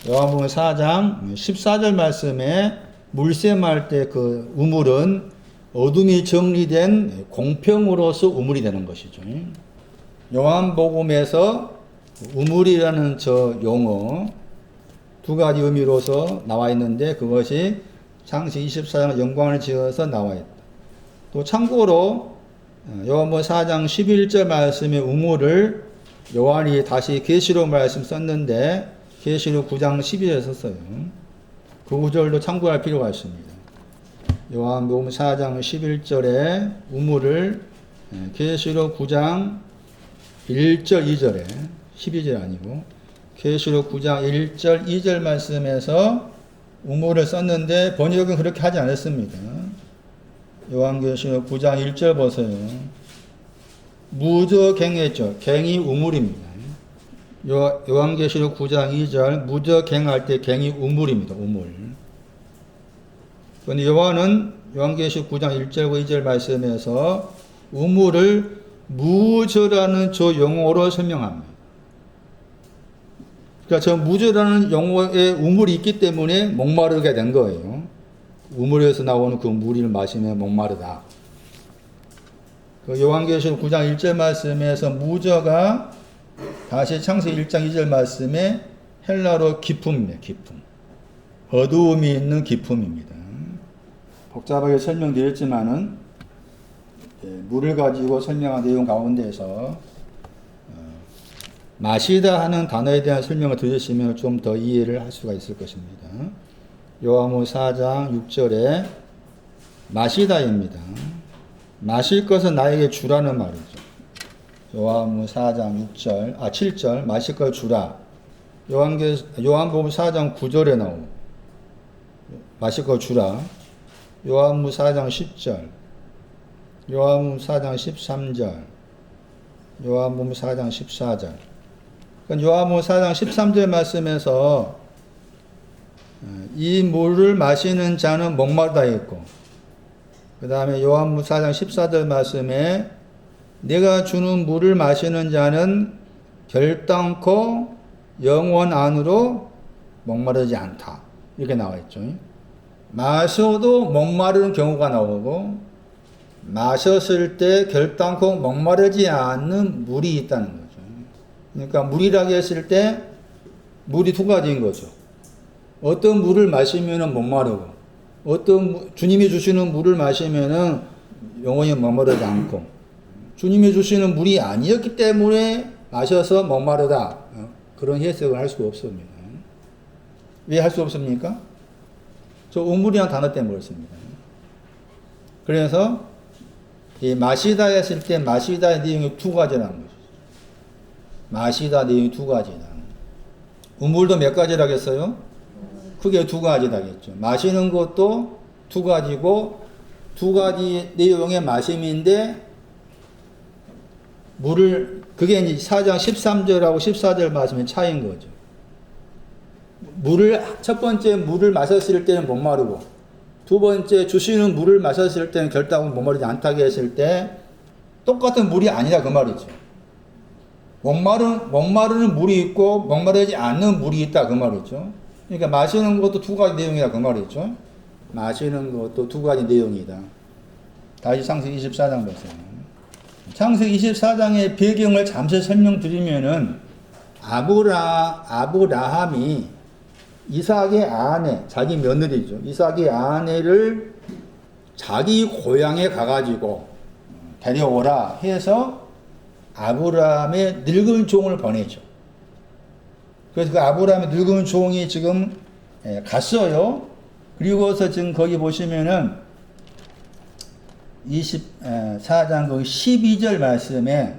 요한복음 4장 14절 말씀에 물샘할 때 그 우물은 어둠이 정리된 공평으로서 우물이 되는 것이죠. 요한복음에서 우물이라는 저 용어 두 가지 의미로서 나와 있는데 그것이 창세기 24장 연관을 지어서 나와 있다. 또 참고로 요한복음 4장 11절 말씀의 우물을 요한이 다시 계시록 말씀 썼는데 계시록 9장 12절에 썼어요. 그 구절도 참고할 필요가 있습니다. 요한복음 4장 11절에 우물을 계시록 9장 1절 2절에 12절 아니고 계시록 9장 1절 2절 말씀에서 우물을 썼는데 번역은 그렇게 하지 않았습니다. 요한계시록 9장 1절 보세요. 무저갱했죠. 갱이 우물입니다. 요한계시록 9장 2절 무저갱할 때 갱이 우물입니다. 우물. 그런데 요한은 요한계시록 9장 1절과 2절 말씀에서 우물을 무저라는 저 용어로 설명합니다. 그러니까 저 무저라는 용어에 우물이 있기 때문에 목마르게 된 거예요. 우물에서 나오는 그 물을 마시면 목마르다. 그 요한계시록 9장 1절 말씀에서 무저가 다시 창세기 1장 2절 말씀에 헬라로 기품입니다. 기품. 어두움이 있는 기품입니다. 복잡하게 설명드렸지만은 물을 가지고 설명한 내용 가운데에서 마시다 하는 단어에 대한 설명을 들으시면 좀 더 이해를 할 수가 있을 것입니다. 요한복음 4장 6절에 마시다입니다. 마실 것은 나에게 주라는 말이죠. 요한복음 4장 7절 마실 걸 주라. 요한복음 4장 9절에 나오고 마실 걸 주라. 요한복음 4장 10절 요한복음 4장 13절 요한복음 4장 14절 요한복음 4장 13절 말씀에서 이 물을 마시는 자는 목마르다 했고, 그 다음에 요한복음 4장 14절 말씀에 내가 주는 물을 마시는 자는 결단코 영원 안으로 목마르지 않다. 이렇게 나와 있죠. 마셔도 목마르는 경우가 나오고, 마셨을 때 결단코 목마르지 않는 물이 있다는 거죠. 그러니까 물이라고 했을 때 물이 두 가지인 거죠. 어떤 물을 마시면 목마르고, 주님이 주시는 물을 마시면 영원히 목마르지 않고, 주님이 주시는 물이 아니었기 때문에 마셔서 목마르다. 그런 해석을 할 수가 없습니다. 왜 할 수 없습니까? 저 우물이란 단어 때문에 그렇습니다. 그래서 이 마시다 했을 때 마시다의 내용이 두 가지라는 거죠. 마시다 내용이 두 가지다. 우물도 몇 가지라겠어요? 크게 두 가지라겠죠. 마시는 것도 두 가지고, 두 가지 내용의 마심인데, 그게 이제 4장 13절하고 14절 말씀의 차이인 거죠. 첫 번째 물을 마셨을 때는 목마르고, 두 번째 주시는 물을 마셨을 때는 결단코 목마르지 않다고 했을 때, 똑같은 물이 아니라 그 말이죠. 목마르는 물이 있고, 목마르지 않는 물이 있다 그 말이죠. 그러니까 마시는 것도 두 가지 내용이다 그 말이죠. 마시는 것도 두 가지 내용이다. 다시 창세기 24장 보세요. 창세기 24장의 배경을 잠시 설명드리면은, 아브라함이 이삭의 아내, 자기 며느리죠. 이삭의 아내를 자기 고향에 가가지고 데려오라 해서 아브라함의 늙은 종을 보내죠. 그래서 그 아브라함의 늙은 종이 지금 갔어요. 그리고서 지금 거기 보시면은 24장 거기 12절 말씀에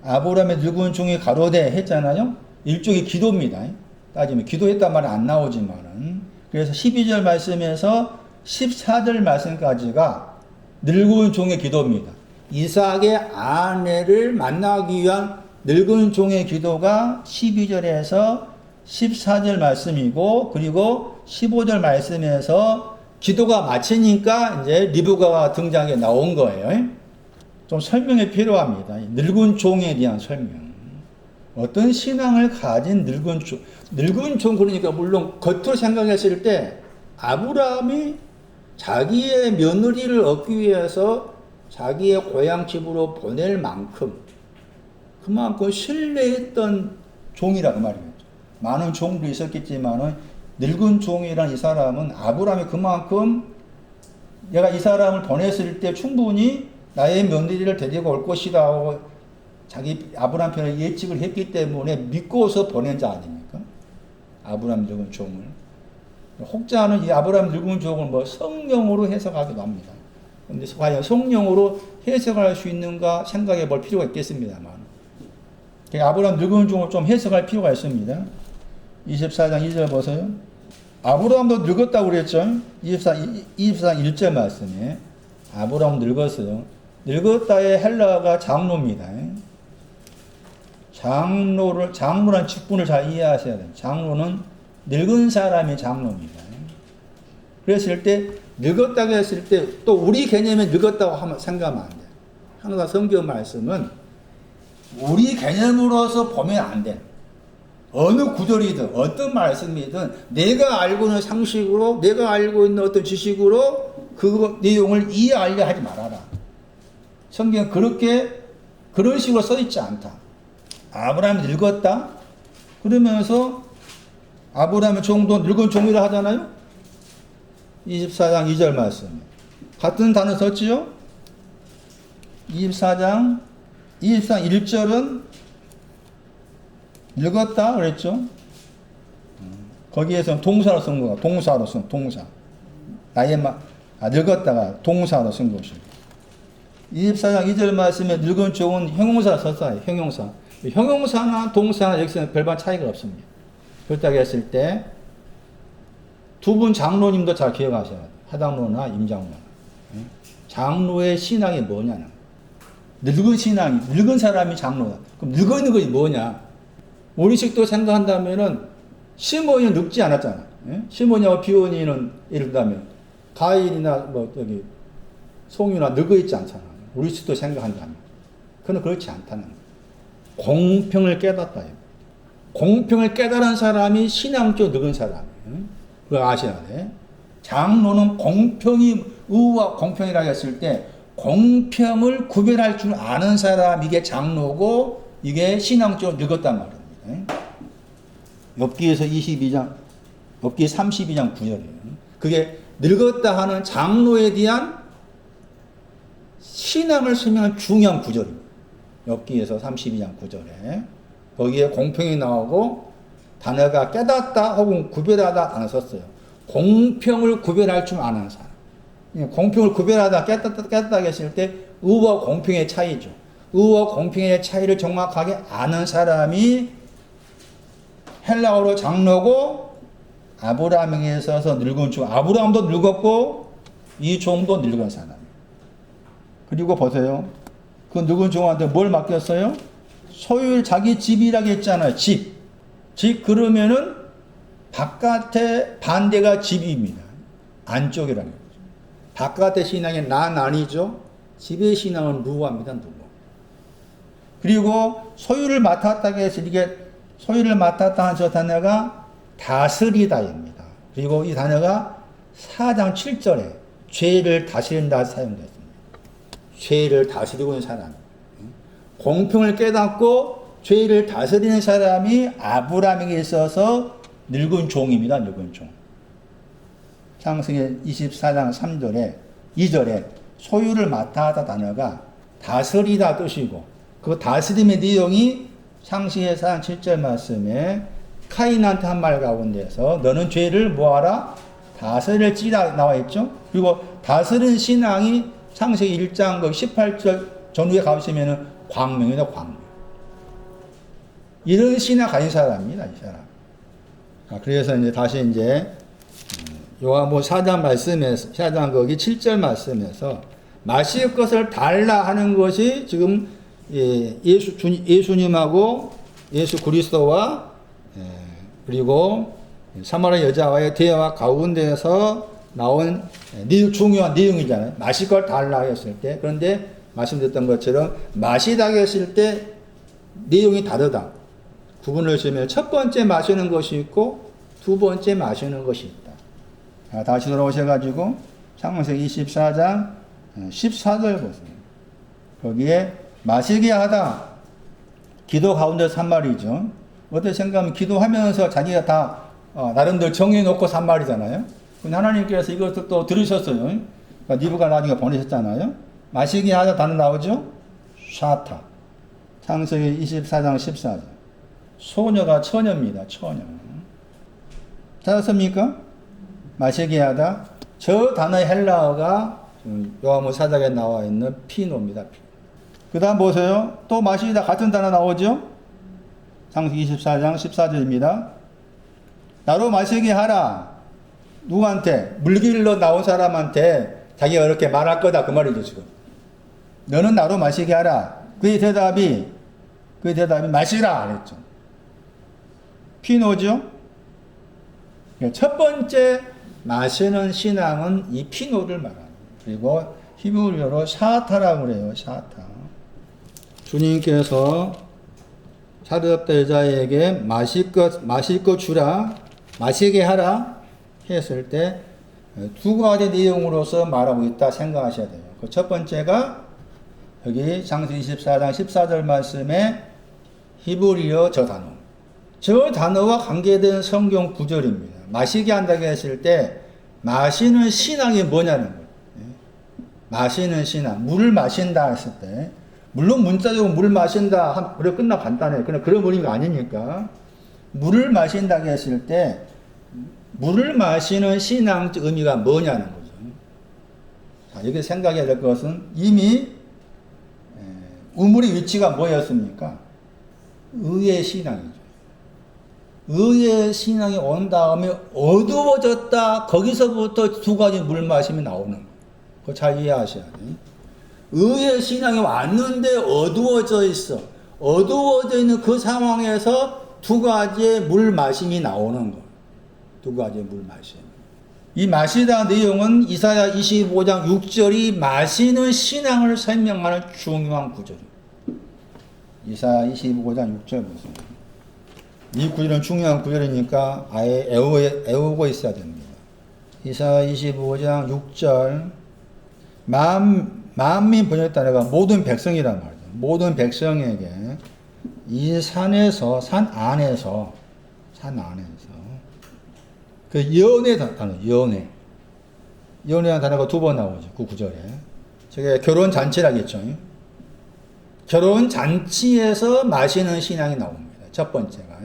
아브라함의 늙은 종이 가로되 했잖아요. 일종의 기도입니다. 따지면 기도했단 말은 안 나오지만은, 그래서 12절 말씀에서 14절 말씀까지가 늙은 종의 기도입니다. 이삭의 아내를 만나기 위한 늙은 종의 기도가 12절에서 14절 말씀이고, 그리고 15절 말씀에서 기도가 마치니까 이제 리브가가 등장해 나온 거예요. 좀 설명이 필요합니다. 늙은 종에 대한 설명. 어떤 신앙을 가진 늙은 종 그러니까 물론 겉으로 생각했을 때 아브라함이 자기의 며느리를 얻기 위해서 자기의 고향 집으로 보낼 만큼 그만큼 신뢰했던 종이라고 말이죠. 많은 종도 있었겠지만은 늙은 종이란 이 사람은 아브라함이 그만큼 내가 이 사람을 보냈을 때 충분히 나의 며느리를 데리고 올 것이다 하고 자기 아브라함 편에 예측을 했기 때문에 믿고서 보낸 자 아닙니까? 아브라함 늙은 종을. 혹자는 이 아브라함 늙은 종을 뭐 성령으로 해석하기도 합니다. 그런데 과연 성령으로 해석할 수 있는가 생각해 볼 필요가 있겠습니다만. 아브라함 늙은 종을 좀 해석할 필요가 있습니다. 24장 2절 보세요. 아브라함도 늙었다고 그랬죠? 24장 1절 말씀에 아브라함 늙었어요. 늙었다의 헬라어가 장로입니다. 장로란 직분을 잘 이해하셔야 돼요. 장로는 늙은 사람이 장로입니다. 그랬을 때 늙었다고 했을 때 또 우리 개념에 늙었다고 하면 생각하면 안 돼요. 항상 성경 말씀은 우리 개념으로서 보면 안 돼. 어느 구절이든 어떤 말씀이든 내가 알고 있는 상식으로 내가 알고 있는 어떤 지식으로 그 내용을 이해하려 하지 말아라. 성경은 그런 식으로 써있지 않다. 아브라함이 늙었다? 그러면서 아브라함의 종도 늙은 종이라 하잖아요? 24장 2절 말씀. 같은 단어 썼지요? 24장 1절은 늙었다 그랬죠? 거기에서 동사로 쓴 거가 동사. 늙었다가 동사로 쓴 것입니다. 24장 2절 말씀에 늙은 종은 형용사를 썼어요. 형용사. 형용사나 동사나 여기서는 별반 차이가 없습니다. 그렇다고 했을 때 두 분 장로님도 잘 기억하셔야 돼요. 하당로나 임장로나. 장로의 신앙이 뭐냐는. 늙은 사람이 장로다. 그럼 늙어 있는 것이 뭐냐? 우리식도 생각한다면은 시므온이 늙지 않았잖아. 예? 시몬이와 비오니는 예를 들면 가인이나 뭐 여기 송유나 늙어 있지 않잖아. 우리 수도 생각한다면. 그는 그렇지 않다는 거예요. 공평을 깨닫다. 공평을 깨달은 사람이 신앙적으로 늙은 사람이에요. 그거 아셔야 돼. 장로는 공평이 의와 공평이라고 했을 때 공평을 구별할 줄 아는 사람 이게 장로고 이게 신앙적으로 늙었단 말입니다. 욥기에서 22장, 욥기 32장 9절이에요. 그게 늙었다 하는 장로에 대한 신앙을 설명하는 중요한 구절입니다. 욥기에서 32장 9절에 거기에 공평이 나오고 단어가 깨닫다 혹은 구별하다 단어 썼어요. 공평을 구별할 줄 아는 사람. 공평을 구별하다 깨닫다 했을 때 의와 공평의 차이죠. 의와 공평의 차이를 정확하게 아는 사람이 헬라어로 장로고 아브라함에 있어서 늙은 종. 아브라함도 늙었고 이 종도 늙은 사람. 그리고 보세요. 그 늙은 종한테 뭘 맡겼어요? 소유를 자기 집이라고 했잖아요. 집. 집 그러면은 바깥에 반대가 집입니다. 안쪽이라는 거죠. 바깥의 신앙이 난 아니죠. 집의 신앙은 누구합니다. 누구. 그리고 소유를 맡았다고 해서 이게 소유를 맡았다 하는 저 단어가 다스리다입니다. 그리고 이 단어가 4장 7절에 죄를 다스린다 사용됐습니다. 죄를 다스리고 있는 사람. 공평을 깨닫고 죄를 다스리는 사람이 아브라함에게 있어서 늙은 종입니다. 늙은 종. 창세기 24장 3절에 2절에 소유를 맡아 하다 단어가 다스리다 뜻이고 그 다스림의 내용이 창세기 4장 7절 말씀에 카인한테 한 말 가운데서 너는 죄를 뭐하라? 다스릴지라 나와 있죠. 그리고 다스리는 신앙이 창세기 1장 18절 전후에 가보시면은 광명이다, 광명. 이런 신앙 가진 사람입니다, 이 사람. 그래서 이제 다시 이제 요한복음 4장 말씀에서 4장 거기 7절 말씀에서 마실 것을 달라 하는 것이 지금 예수님하고 예수 그리스도와 그리고 사마리아 여자와의 대화 가운데서 나온 중요한 내용이잖아요. 마실 걸 달라 했을 때. 그런데 말씀드렸던 것처럼 마시다 했을 때 내용이 다르다. 구분을 지으면 첫 번째 마시는 것이 있고 두 번째 마시는 것이 있다. 다시 돌아오셔가지고 창세기 24장 14절 보세요. 거기에 마시게 하다. 기도 가운데서 한 말이죠. 어떻게 생각하면 기도하면서 자기가 다 나름대로 정해놓고 산 말이잖아요. 근데 하나님께서 이것을 또 들으셨어요. 니브가 나중에 보내셨잖아요. 마시게 하다 단어 나오죠? 샤타. 창세기 24장 14절. 소녀가 처녀입니다. 처녀. 찾았습니까? 마시게 하다. 저 단어의 헬라어가 요한복음 4장에 나와 있는 피노입니다. 그 다음 보세요. 또 마시다 같은 단어 나오죠? 창세기 24장 14절입니다. 나로 마시게 하라. 누구한테? 물길로 나온 사람한테 자기가 이렇게 말할 거다. 그 말이죠, 지금. 너는 나로 마시게 하라. 그의 대답이 마시라. 그랬죠. 피노죠? 첫 번째 마시는 신앙은 이 피노를 말합니다. 그리고 히브리어로 샤타라고 그래요. 샤타. 주님께서 사르밧다 여자에게 마실 것 주라, 마시게 하라 했을 때 두 가지 내용으로서 말하고 있다 생각하셔야 돼요. 그 첫 번째가 여기 창세기 24장 14절 말씀에 히브리어 저 단어. 저 단어와 관계된 성경 구절입니다. 마시게 한다고 했을 때 마시는 신앙이 뭐냐는 거예요. 마시는 신앙. 물을 마신다 했을 때 물론 문자적으로 물 마신다 그래 끝나 간단해요. 그러나 그런 의미가 아니니까 물을 마신다고 했을 때 물을 마시는 신앙적 의미가 뭐냐는 거죠. 자, 여기 생각해야 될 것은 이미 우물의 위치가 뭐였습니까? 의의 신앙이죠. 의의 신앙이 온 다음에 어두워졌다. 거기서부터 두 가지 물 마심이 나오는 거예요. 그거 잘 이해하셔야 돼요. 의의 신앙이 왔는데 어두워져 있어. 어두워져 있는 그 상황에서 두 가지의 물 마심이 나오는 거예요. 두 가지 물 마시는. 이 마시다 내용은 이사야 25장 6절이 마시는 신앙을 설명하는 중요한 구절입니다. 이사야 25장 6절 보세요. 이 구절은 중요한 구절이니까 아예 애우고 있어야 됩니다. 이사야 25장 6절 만민 번역단어가 모든 백성이란 말이죠. 모든 백성에게 이 산 안에서 그 연애 단어, 연애라는 단어가 두 번 나오죠. 그 구절에. 저게 결혼 잔치라겠죠. 결혼 잔치에서 마시는 신앙이 나옵니다. 첫 번째가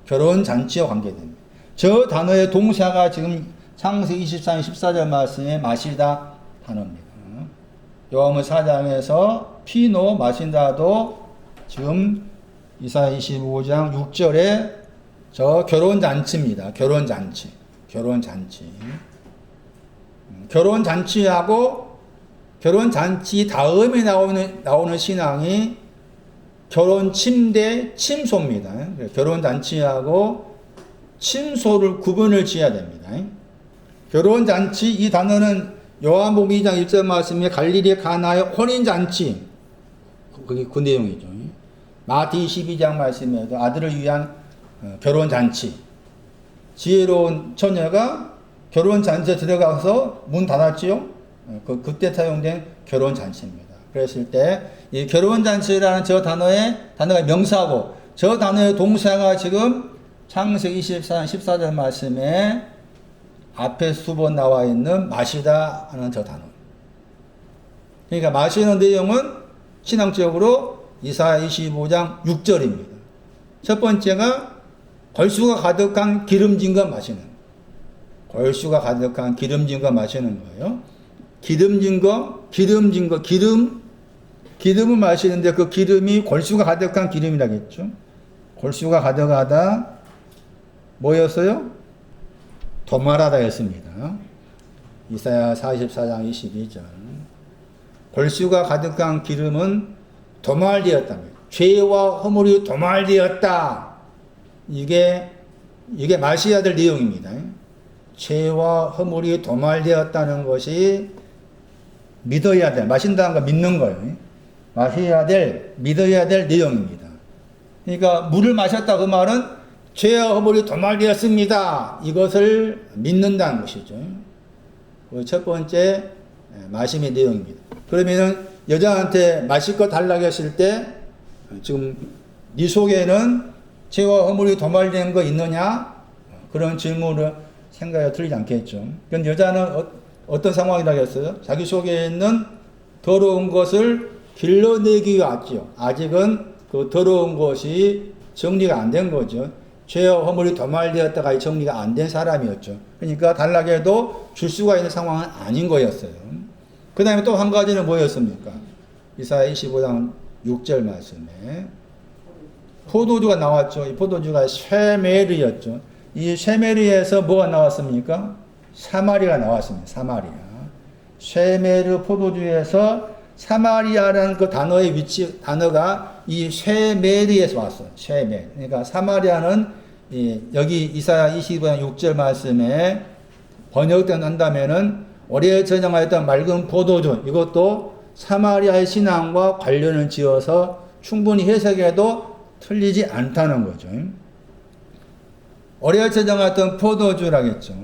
결혼 잔치와 관계됩니다. 저 단어의 동사가 지금 창세기 24장 14절 말씀에 마시다 단어입니다. 요한복음 4장에서 피노 마신다도 지금 이사야 25장 6절에 저 결혼잔치입니다. 결혼잔치. 결혼잔치하고 결혼잔치 다음에 나오는 신앙이 결혼침대, 침소입니다. 결혼잔치하고 침소를 구분을 지어야 됩니다. 결혼잔치, 이 단어는 요한복음 2장 1절 말씀에 갈릴리 가나의 혼인잔치. 그게 그 내용이죠. 마태 22장 말씀에도 아들을 위한 결혼잔치. 지혜로운 처녀가 결혼잔치에 들어가서 문 닫았지요? 그때 사용된 결혼잔치입니다. 그랬을 때, 이 결혼잔치라는 저 단어가 명사고, 저 단어의 동사가 지금 창세기 24장 14절 말씀에 앞에 두 번 나와 있는 마시다 하는 저 단어. 그러니까 마시는 내용은 신앙적으로 이사야 25장 6절입니다. 첫 번째가 걸수가 가득한 기름진 것 마시는 거예요. 걸수가 가득한 기름진 것 마시는 거예요. 기름을 마시는데 그 기름이 걸수가 가득한 기름이라겠죠. 걸수가 가득하다 뭐였어요? 도말하다 였습니다. 이사야 44장 22절. 걸수가 가득한 기름은 도말되었답니다. 죄와 허물이 도말되었다. 이게 마셔야 될 내용입니다. 죄와 허물이 도말되었다는 것이 믿어야 될, 마신다는 거 믿는 거예요. 믿어야 될 내용입니다. 그러니까 물을 마셨다 그 말은 죄와 허물이 도말되었습니다. 이것을 믿는다는 것이죠. 첫 번째 마심의 내용입니다. 그러면은 여자한테 마실 거 달라고 했을 때 지금 네 속에는 죄와 허물이 도말된 거 있느냐? 그런 질문을 생각해 틀리지 않겠죠. 그럼 여자는 어떤 상황이라고 했어요? 자기 속에 있는 더러운 것을 길러내기 왔죠. 아직은 그 더러운 것이 정리가 안 된 거죠. 죄와 허물이 도말되었다가 정리가 안 된 사람이었죠. 그러니까 달라고 해도 줄 수가 있는 상황은 아닌 거였어요. 그 다음에 또 한 가지는 뭐였습니까? 이사야 25장 6절 말씀에 포도주가 나왔죠. 이 포도주가 쉐메르였죠. 이 쉐메르에서 뭐가 나왔습니까? 사마리아가 나왔습니다. 사마리아. 쉐메르 포도주에서 사마리아라는 그 단어가 이 쉐메르에서 왔어요. 쉐메르. 그러니까 사마리아는 여기 이사야 25장 6절 말씀에 번역된다면은 오래 저장하였던 맑은 포도주, 이것도 사마리아의 신앙과 관련을 지어서 충분히 해석해도 틀리지 않다는 거죠. 오래 저장하였던 포도주라겠죠.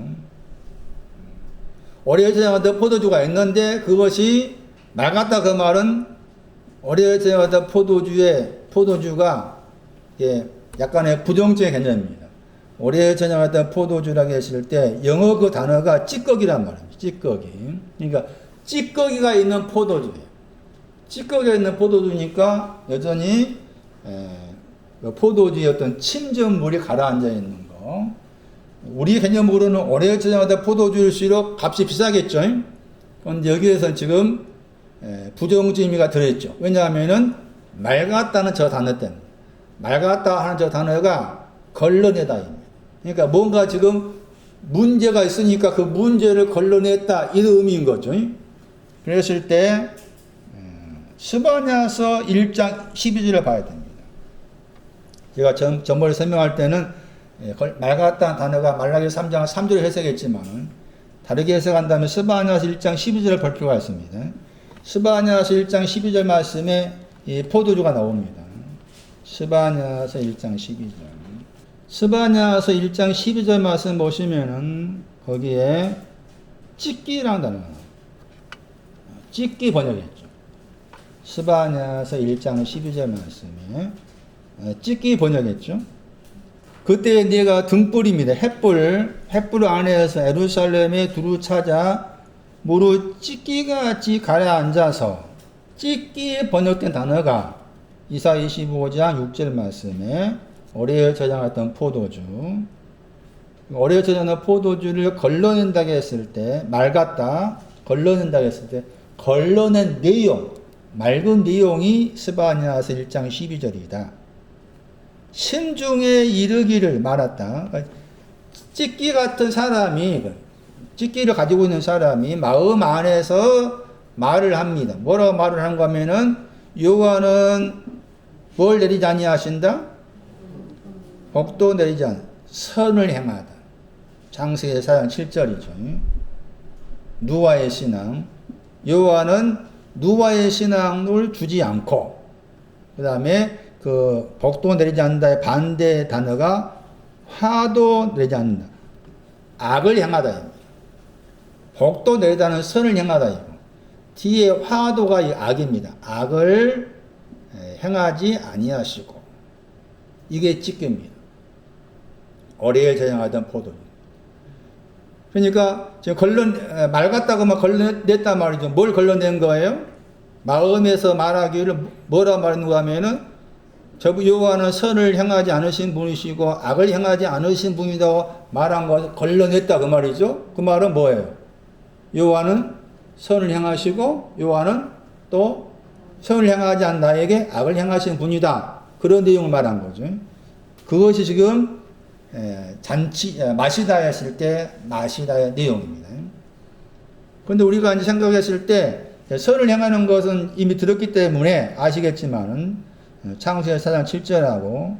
오래 저장하였던 포도주가 있는데 그것이 맑았다 그 말은 오래 저장하였던 포도주가 약간의 부정적인 개념입니다. 오래 저장하였던 포도주라고 했을 때 영어 그 단어가 찌꺼기란 말입니다. 찌꺼기. 그러니까 찌꺼기가 있는 포도주예요. 찌꺼기가 있는 포도주니까 여전히 포도주의 어떤 침전물이 가라앉아 있는 거. 우리 개념으로는 오래 저장하던 포도주일수록 값이 비싸겠죠. 그런데 여기에서 지금 부정적 의미가 들어있죠. 왜냐하면은 맑았다는 저 단어 때문에. 맑았다 하는 저 단어가 걸러내다입니다. 그러니까 뭔가 지금 문제가 있으니까 그 문제를 걸러냈다 이런 의미인 거죠. 그랬을 때 스바냐서 1장 12절을 봐야 됩니다. 제가 전번에 설명할 때는 맑았다는 단어가 말라기 3장 3절을 해석했지만 다르게 해석한다면 스바냐서 1장 12절을 볼 필요가 있습니다. 스바냐서 1장 12절 말씀에 이 포도주가 나옵니다. 스바냐서 1장 12절. 스바냐서 1장 12절 말씀 보시면은 거기에 찢기라는 단어가 나와요. 찢기 번역했죠. 스바냐서 1장 12절 말씀에 찢기 번역했죠. 그때 네가 등불입니다. 횃불 안에서 예루살렘에 두루 찾아 무릇 찢기같이 가라앉아서 찢기에 번역된 단어가 이사 25장 6절 말씀에 어뢰에 저장했던 포도주, 어뢰에 저장한 포도주를 걸러낸다고 했을 때 맑았다, 걸러낸다고 했을 때 걸러낸 내용, 맑은 내용이 스바냐서 1장 12절이다. 심중에 이르기를 말았다. 찢기 같은 사람이, 찢기를 가지고 있는 사람이 마음 안에서 말을 합니다. 뭐라고 말을 한가 하면은 여호와는 뭘 내리지 아니하신다? 복도 내리지 않, 선을 행하다. 창세기 4장 7절이죠. 누아의 신앙. 여호와는 누아의 신앙을 주지 않고, 그 다음에 그 복도 내리지 않는다의 반대 단어가 화도 내리지 않는다. 악을 행하다. 복도 내리다는 선을 행하다. 뒤에 화도가 악입니다. 악을 행하지 아니하시고. 이게 찢깁니다. 어뢰에 저장하던 포도주. 그러니까 지금 맑았다고만 걸러냈단 말이죠. 뭘 걸러낸 거예요? 마음에서 말하기를 뭐라 말하는가 하면은 여호와는 선을 행하지 않으신 분이시고 악을 행하지 않으신 분이라고 말한 것을 걸러냈다 그 말이죠. 그 말은 뭐예요? 여호와는 선을 행하시고 여호와는 또 선을 행하지 않은 나에게 악을 행하신 분이다. 그런 내용을 말한 거죠. 그것이 지금 마시다 했을 때 마시다의 내용입니다. 그런데 우리가 이제 생각했을 때 선을 행하는 것은 이미 들었기 때문에 아시겠지만은 창세기 4장 7절하고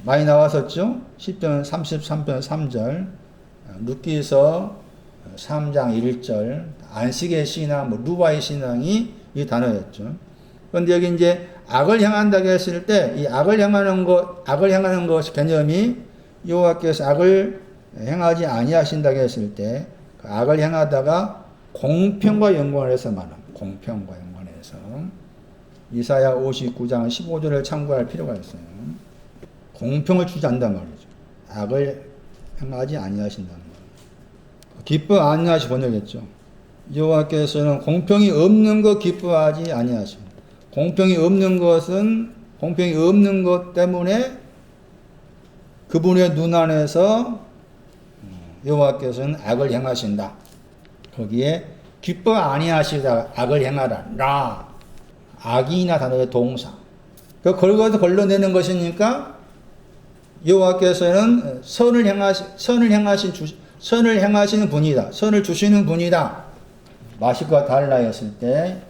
많이 나왔었죠. 10편 33편 3절, 룻기서 3장 1절, 안식의 신앙, 누바의 신앙이 이 단어였죠. 그런데 여기 이제 악을 향한다고 했을 때 이 악을 향하는 것 개념이 여호와께서 악을 행하지 아니하신다고 했을 때 그 악을 행하다가 공평과 연관해서 말합니다. 공평과 연관해서 이사야 59장 15절을 참고할 필요가 있어요. 공평을 주지 않는단 말이죠. 악을 행하지 아니하신다는 말이에요. 기뻐 아니하시 번역했죠. 여호와께서는 공평이 없는 것 기뻐하지 아니하십니다. 공평이 없는 것 때문에 그분의 눈 안에서 여호와께서는 악을 행하신다. 거기에 기뻐 아니하시다 악을 행하라. 라. 악이나 단어의 동사. 그 걸러내는 것이니까 여호와께서는 선을 행하시는 분이다. 선을 주시는 분이다. 마실과 달라 했을 때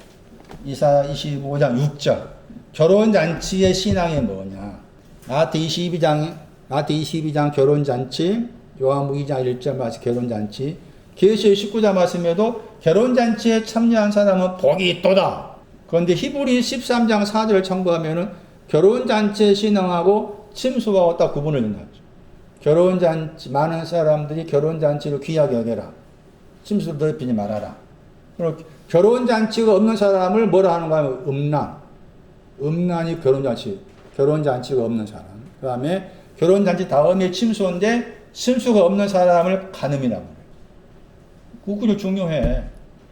이사 25장 6절. 결혼잔치의 신앙이 뭐냐? 마태 22장 결혼잔치, 요한복음 2장 1절 말씀 결혼잔치, 계시록 19장 말씀에도 결혼잔치에 참여한 사람은 복이 있도다. 그런데 히브리 13장 4절을 참고하면은 결혼잔치의 신앙하고 침수하고 딱 구분을 짓는다죠. 결혼잔치, 많은 사람들이 결혼잔치를 귀하게 여겨라. 침수를 더럽히지 말아라. 그리고 결혼잔치가 없는 사람을 뭐라 하는가 하면 음란이 결혼잔치가 없는 사람. 그 다음에 결혼잔치 다음에 침수인데 침수가 없는 사람을 간음이라고 해요. 그거 중요해.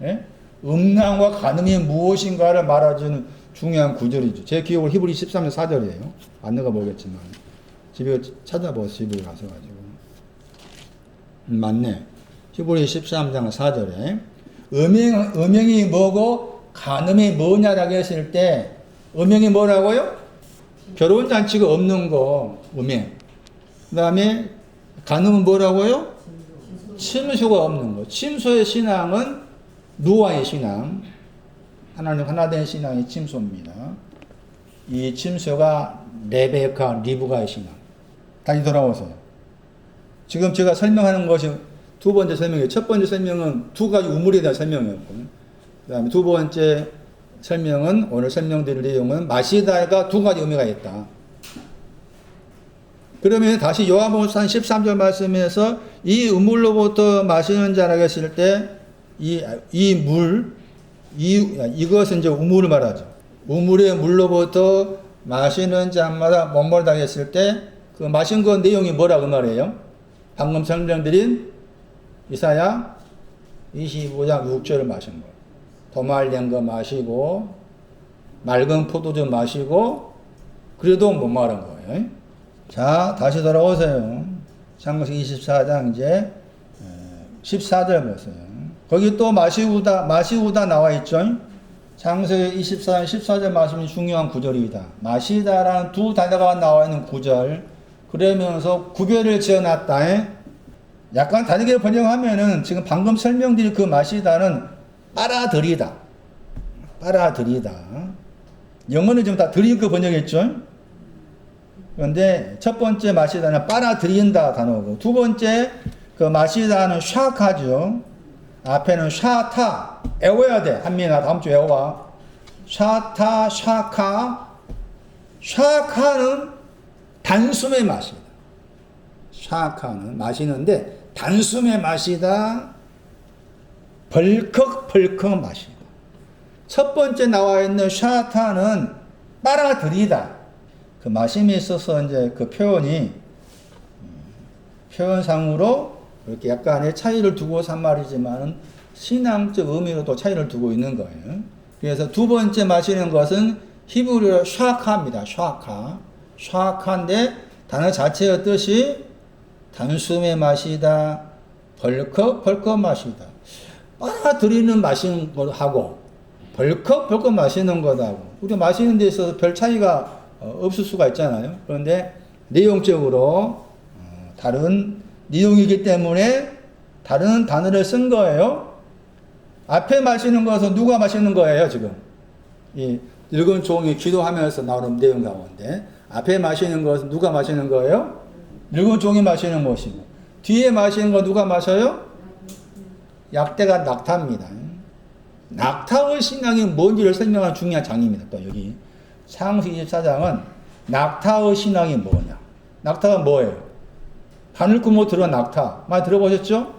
예? 음란과 간음이 무엇인가를 말해주는 중요한 구절이죠. 제 기억으로 히브리 13장 4절이에요. 안내가 모르겠지만 집에 찾아보세요. 집에 가서가지고 맞네. 히브리 13장 4절에 음행이 뭐고 간음이 뭐냐라고 했을 때 음행이 뭐라고요? 결혼잔치가 없는 거 음행. 그 다음에 간음은 뭐라고요? 침수가 없는 거. 침수의 신앙은 누아의 신앙, 하나님 하나 된 신앙이 침수입니다. 이 침수가 레베카, 리브가의 신앙. 다시 돌아오세요. 지금 제가 설명하는 것이 두 번째 설명이에요. 첫 번째 설명은 두 가지 우물에 대한 설명이었고, 그 다음에 두 번째 설명은, 오늘 설명드릴 내용은 마시다가 두 가지 의미가 있다. 그러면 다시 요한복음 13절 말씀에서 이 우물로부터 마시는 자라고 했을 때, 이것은 이제 우물을 말하죠. 우물의 물로부터 마시는 자마다 목마르다 했을 때, 그 마신 그 내용이 뭐라고 말해요? 방금 설명드린 이사야 25장 6절을 마신 거예요. 도말된 거 마시고, 맑은 포도주 마시고, 그래도 못 마른 거예요. 자, 다시 돌아오세요. 창세기 24장 이제 14절 보세요. 거기 또 마시우다 나와 있죠. 창세기 24장 14절 말씀이 중요한 구절이다. 마시다라는 두 단어가 나와 있는 구절. 그러면서 구별을 지어놨다. 약간 다르게 번역하면은 지금 방금 설명드린 그 마시다는 빨아들이다. 빨아들이다. 영어는 지금 다 들이고 번역했죠. 그런데 첫 번째 마시다는 빨아들인다 단어고, 두 번째 그 마시다는 샤카죠. 앞에는 샤타. 외워야 돼. 한민아 다음 주에 외워봐. 샤타, 샤카. 샤카는 단숨에 마시다. 샤카는 마시는데 단숨에 마시다. 벌컥벌컥 마시다. 첫 번째 나와 있는 샤타는 빨아들이다. 그 마심에 있어서 이제 그 표현상으로 이렇게 약간의 차이를 두고 산 말이지만은 신앙적 의미로도 차이를 두고 있는 거예요. 그래서 두 번째 마시는 것은 히브리어로 샤카입니다. 샤카. 샤카인데 단어 자체의 뜻이 단숨에 마시다, 벌컥벌컥 마시다. 빨아들이는 마시는 것하고 벌컥벌컥 마시는 것하고 우리가 마시는 데 있어서 별 차이가 없을 수가 있잖아요. 그런데 내용적으로 다른 내용이기 때문에 다른 단어를 쓴 거예요. 앞에 마시는 것은 누가 마시는 거예요, 지금? 이 읽은 종이 기도하면서 나오는 내용 가운데 앞에 마시는 것은 누가 마시는 거예요? 읽은 종이 마시는 것이고, 뒤에 마시는 거 누가 마셔요? 약대가 낙타입니다. 낙타의 신앙이 뭔지를 설명하는 중요한 장입니다. 또 여기 창세기 24장은 낙타의 신앙이 뭐냐? 낙타가 뭐예요? 바늘 구멍 들어간 낙타. 많이 들어보셨죠?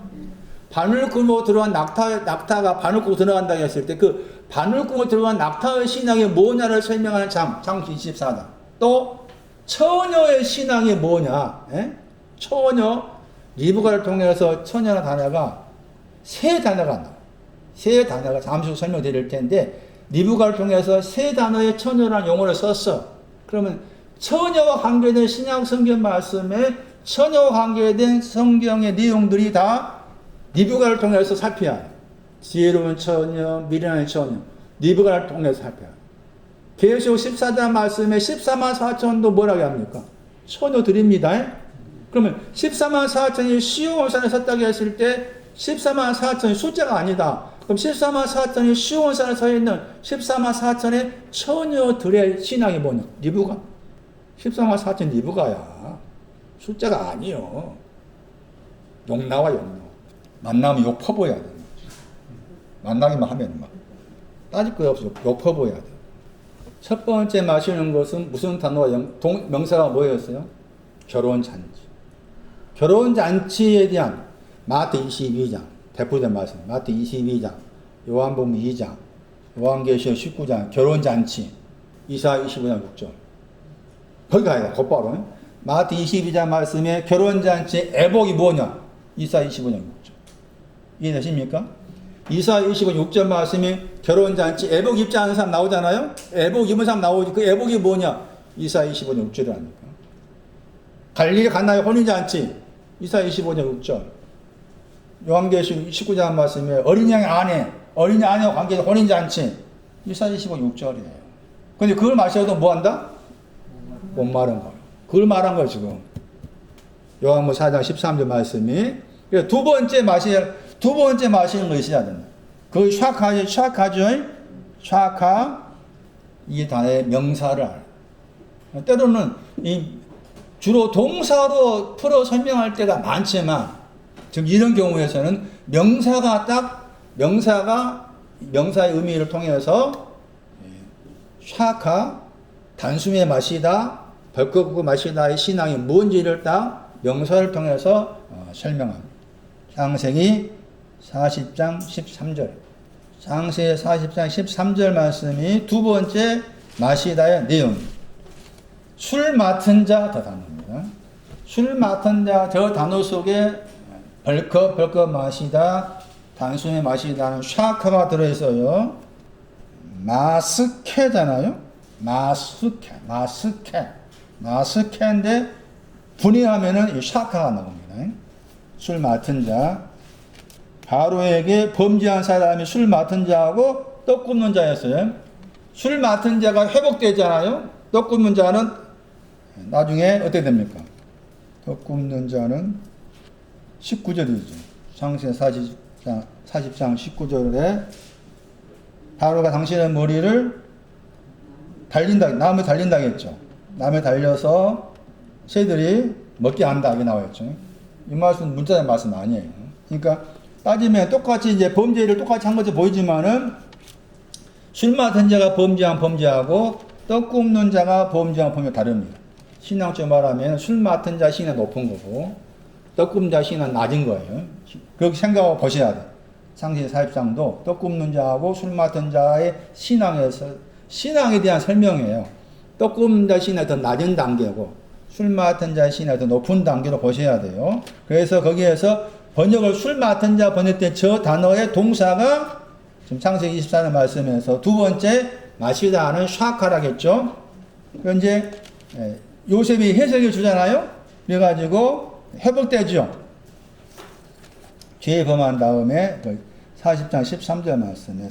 바늘 구멍 들어간 낙타가 바늘 구멍 들어간다고 했을 때 그 바늘 구멍 들어간 낙타의 신앙이 뭐냐를 설명하는 창세기 24장. 또 처녀의 신앙이 뭐냐? 에? 처녀, 리브가를 통해서 처녀라는 단어가 세 단어가 나와요. 세 단어가 잠시 후 설명드릴 텐데 리브가를 통해서 세 단어의 처녀라는 용어를 썼어. 그러면 처녀와 관계된 신약 성경 말씀에 처녀와 관계된 성경의 내용들이 다 리브가를 통해서 살펴야 해요. 지혜로운 처녀, 미련한 처녀, 리브가를 통해서 살펴야 해요. 계시록 14장 말씀에 14만 4천도 뭐라고 합니까? 처녀들입니다. 그러면 14만 4천이 시온산에 섰다고 했을 때 14만 4천이 숫자가 아니다. 그럼 14만 4천이 시온산에 서 있는 14만 4천의 처녀들의 신앙이 뭐냐? 리브가. 14만 4천 리브가야. 숫자가 아니요. 욕 나와, 욕 나와. 만나면 욕 퍼부어야 돼. 만나기만 하면 막 따질 거 없어. 욕 퍼부어야 돼. 첫 번째 마시는 것은 무슨 단어와 명사가 뭐였어요? 결혼잔치. 결혼잔치에 대한 마태 22장, 대표된 말씀. 마태 22장, 요한복음 2장, 요한계시록 19장, 결혼잔치. 이사야 25장 6절. 거기 가야 돼, 곧바로. 마태 22장 말씀에 결혼잔치 애복이 뭐냐? 이사야 25장 6절. 이해되십니까? 이사야 25장 6절 말씀에 결혼잔치 애복 입지 않은 사람 나오잖아요? 애복 입은 사람 나오지. 그 애복이 뭐냐? 이사야 25장 6절이라니까. 갈릴리 가나의 혼인잔치. 이사야 25장 6절. 요한계시록 19장 말씀에 어린 양의 아내와 관계된 혼인잔치. 이사야 25장 6절이에요. 근데 그걸 마셔도 뭐 한다? 못 마른 거예요. 그걸 말한 거예요, 지금. 요한복음 4장 13절 말씀이. 두 번째 마시는 거 있어야 된다. 그 샤카죠? 샤카. 이 단어의 명사를 알아요. 때로는 이 주로 동사로 풀어 설명할 때가 많지만 지금 이런 경우에서는 명사의 의미를 통해서 샤카 단숨에 마시다 벌컥 마시다의 신앙이 뭔지를 딱 명사를 통해서 설명합니다. 창세기 40장 13절. 창세기 40장 13절 말씀이 두 번째 마시다의 내용. 술 맡은 자 더 단어입니다. 술 맡은 자 저 단어 속에 벌컥 마시다, 단숨에 마시다는 샤카가 들어있어요. 마스케잖아요. 마스케인데 분해하면은 이 샤카가 나옵니다. 술 맡은 자. 바로에게 범죄한 사람이 술 맡은 자하고 떡 굽는 자였어요. 술 맡은 자가 회복되잖아요. 떡 굽는 자는 나중에 어떻게 됩니까? 떡 굽는 자는 19절이죠. 창세기 40장 19절에 바로가 당신의 머리를 나무에 달린다고 했죠. 나무에 달려서 새들이 먹게 한다. 이게 나와있죠. 이 말씀은 문자의 말씀 아니에요. 그러니까 따지면 똑같이 이제 범죄를 똑같이 한 것처럼 보이지만은 술 맡은 자가 범죄하고 떡 굽는 자가 범죄가 다릅니다. 신앙적으로 말하면 술 맡은 자 신이 높은 거고 떡 굽는 자 신은 낮은 거예요. 그렇게 생각하고 보셔야 돼요. 창세기 40장도 떡 굽는 자하고 술 맡은 자의 신앙에 대한 설명이에요. 떡 굽는 자 신이 더 낮은 단계고 술 맡은 자 신이 더 높은 단계로 보셔야 돼요. 그래서 거기에서 번역을 술 맡은 자 번역 때 저 단어의 동사가 지금 창세기 24절 말씀에서 두 번째 마시다 하는 샤카라겠죠. 이제 요셉이 해석해 주잖아요. 그래가지고 회복되죠. 죄 범한 다음에 40장 13절 말씀에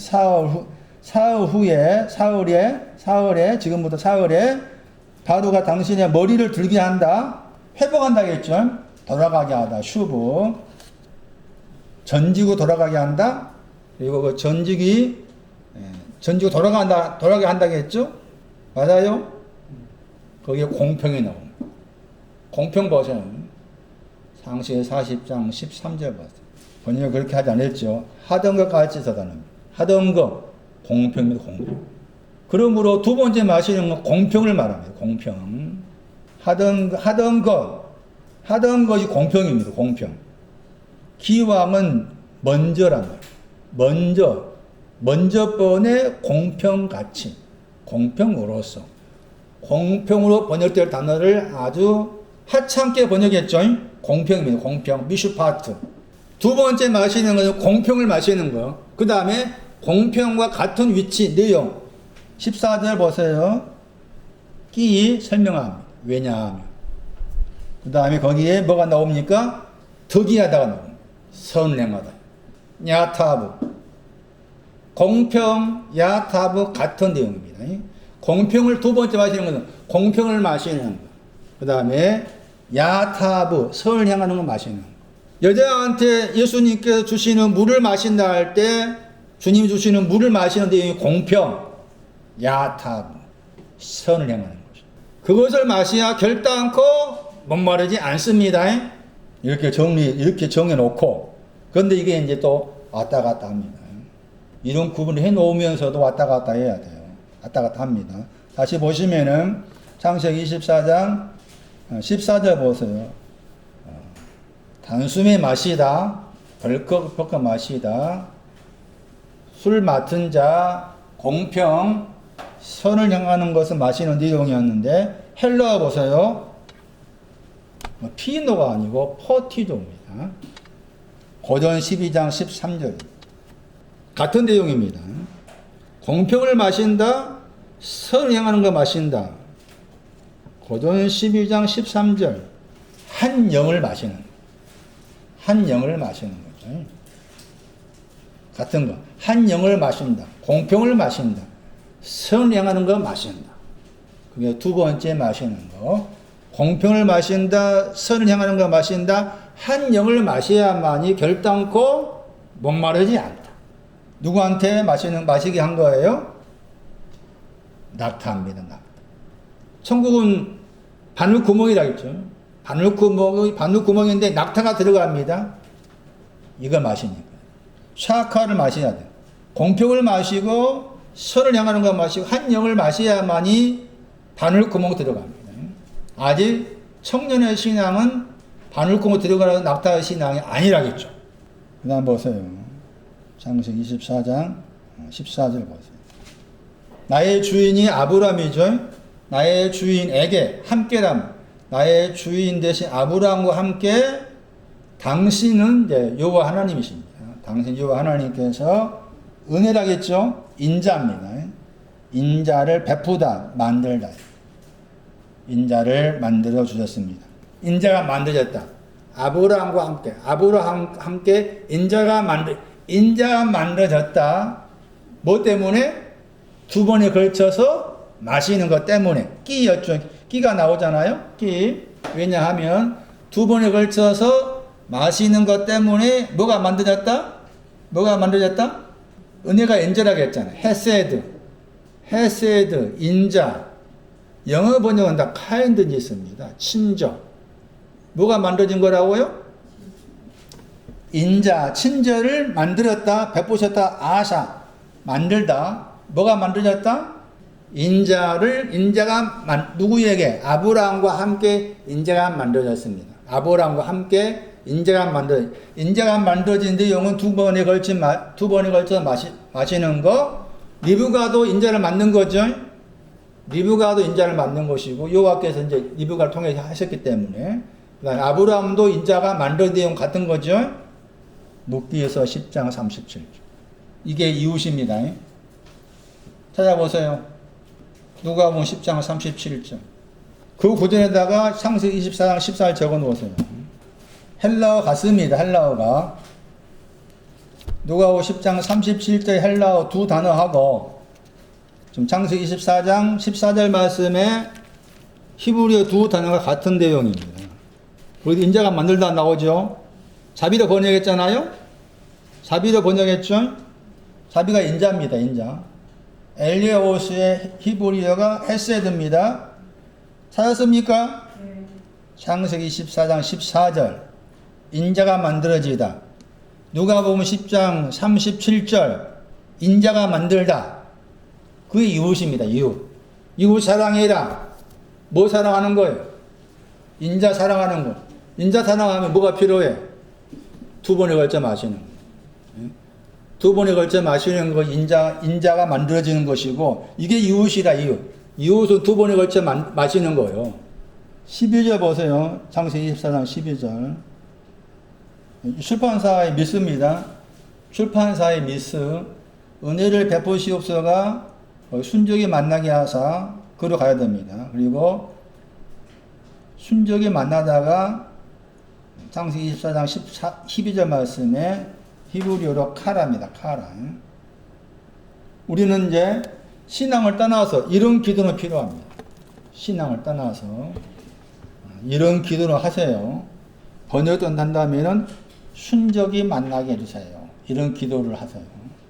사흘에 지금부터 사흘에 바로가 당신의 머리를 들게 한다. 회복한다겠죠. 돌아가게 하다. 슈브. 전지고 돌아가게 한다. 그리고 그 전지고 돌아가게 한다겠죠. 맞아요? 거기에 공평이 나옵니다. 공평 보세요. 창세기 40장 13절 보세요. 번역을 그렇게 하지 않았죠. 하던 것 같이 서다는 하던 것 공평입니다. 공평. 그러므로 두 번째 마시는 건 공평을 말합니다. 공평. 하던 것이 공평입니다. 공평. 기왕은 먼저란 말이에요. 먼저번의 공평가치. 공평으로서. 공평으로 번역될 단어를 아주 하찮게 번역했죠. 공평입니다. 공평. 미슈파트. 두 번째 마시는 것은 공평을 마시는 거. 그 다음에 공평과 같은 위치, 내용. 14절 보세요. 끼 설명합니다. 왜냐하면. 그 다음에 거기에 뭐가 나옵니까? 덕이하다가 나옵니다. 선행하다. 야타브. 공평, 야타브 같은 내용입니다. 공평을 두 번째 마시는 것은 공평을 마시는 것. 그 다음에 야타브, 선을 향하는 걸 마시는 것. 여자한테 예수님께서 주시는 물을 마신다 할 때 주님이 주시는 물을 마시는 내용이 공평, 야타브, 선을 향하는 것이죠. 그것을 마셔야 결단코 목마르지 않습니다. 이렇게 정해놓고. 그런데 이게 이제 또 왔다 갔다 합니다. 이런 구분을 해놓으면서도 왔다 갔다 해야 돼요. 왔다 갔다 합니다. 다시 보시면은 창세기 24장 14절 보세요. 단숨에 마시다, 벌컥 마시다, 술 맡은 자, 공평, 선을 향하는 것을 마시는 내용이었는데 헬라어 보세요. 피노가 아니고 포티도입니다. 고전 12장 13절 같은 내용입니다. 공평을 마신다, 선을 향하는 거 마신다. 고전 12장 13절 한 영을 마시는 거죠. 같은 거. 한 영을 마신다. 공평을 마신다. 선을 향하는 거 마신다. 그게 두 번째 마시는 거. 공평을 마신다. 선을 향하는 거 마신다. 한 영을 마셔야만이 결단코 목마르지 않다. 누구한테 마시게 한 거예요? 낙타입니다. 낙타. 천국은 바늘구멍이라겠죠. 바늘구멍인데 낙타가 들어갑니다. 이걸 마시니까. 샤카를 마셔야 돼. 공평을 마시고 선을 향하는 걸 마시고 한 영을 마셔야만이 바늘구멍 들어갑니다. 아직 청년의 신앙은 바늘구멍 들어가는 낙타의 신앙이 아니라겠죠. 그 다음 보세요. 창세기 24장 14절 보세요. 나의 주인이 아브람이죠. 나의 주인에게 함께람. 나의 주인 대신 아브람과 함께 당신은 이제 여호와 하나님이십니다. 당신 여호와 하나님께서 은혜라겠죠. 인자입니다. 인자를 베푸다, 만들다. 인자를 만들어 주셨습니다. 인자가 만들어졌다. 아브라함과 함께 인자가 만들어졌다. 뭐 때문에? 두 번에 걸쳐서 마시는 것 때문에. 끼였죠. 끼가 나오잖아요. 끼. 왜냐하면 두 번에 걸쳐서 마시는 것 때문에 뭐가 만들어졌다? 뭐가 만들어졌다? 은혜가 인자라고 했잖아요. 헤세드, 인자. 영어 번역은 다 kindness 있습니다. 친절. 뭐가 만들어진 거라고요? 인자, 친절을 만들었다, 베푸셨다, 아사, 만들다. 뭐가 만들어졌다? 인자가 누구에게? 아브라함과 함께 인자가 만들어졌습니다. 아브라함과 함께 인자가 만들어진 내용은 두 번에 걸쳐서 마시는 거. 리브가도 인자를 만든 거죠. 리브가도 인자를 만든 것이고 여호와께서 이제 리브가를 통해 하셨기 때문에 그다음에 아브라함도 인자가 만든 내용 같은 거죠. 룻기에서 10장 37절. 이게 이웃입니다. 찾아보세요. 누가복음 10장 37절. 그 구절에다가 창세기 24장 14절 적어 놓으세요. 헬라어 같습니다. 헬라어가. 누가복음 10장 37절 헬라어 두 단어하고 지금 창세기 24장 14절 말씀에 히브리어 두 단어가 같은 내용입니다. 거기 인자가 만들다 나오죠. 자비로 번역했잖아요. 자비로 번역했죠. 자비가 인자입니다. 인자. 엘리오스의 히브리어가 헤세드입니다. 찾았습니까? 창세기 14장 14절 인자가 만들어지다. 누가복음 10장 37절 인자가 만들다. 그게 이웃입니다. 이웃 사랑해라. 뭐 사랑하는 거예요? 인자 사랑하는 거. 인자 사랑하면 뭐가 필요해? 두 번에 걸쳐 마시는 거. 두 번에 걸쳐 마시는 거 인자가 만들어지는 것이고 이게 이웃이다. 이웃은 두 번에 걸쳐 마시는 거예요. 12절 보세요. 창세기 24장 12절. 출판사의 미스입니다. 출판사의 미스. 은혜를 베푸시옵소서가 순적이 만나게 하사 그로 가야 됩니다. 그리고 순적이 만나다가 창세기 24장 12절 말씀에 히브리어로 카라입니다. 카라. 우리는 이제 신앙을 떠나서 이런 기도는 필요합니다. 신앙을 떠나서 이런 기도를 하세요. 번역을 한다면은 순적이 만나게 해주세요. 이런 기도를 하세요.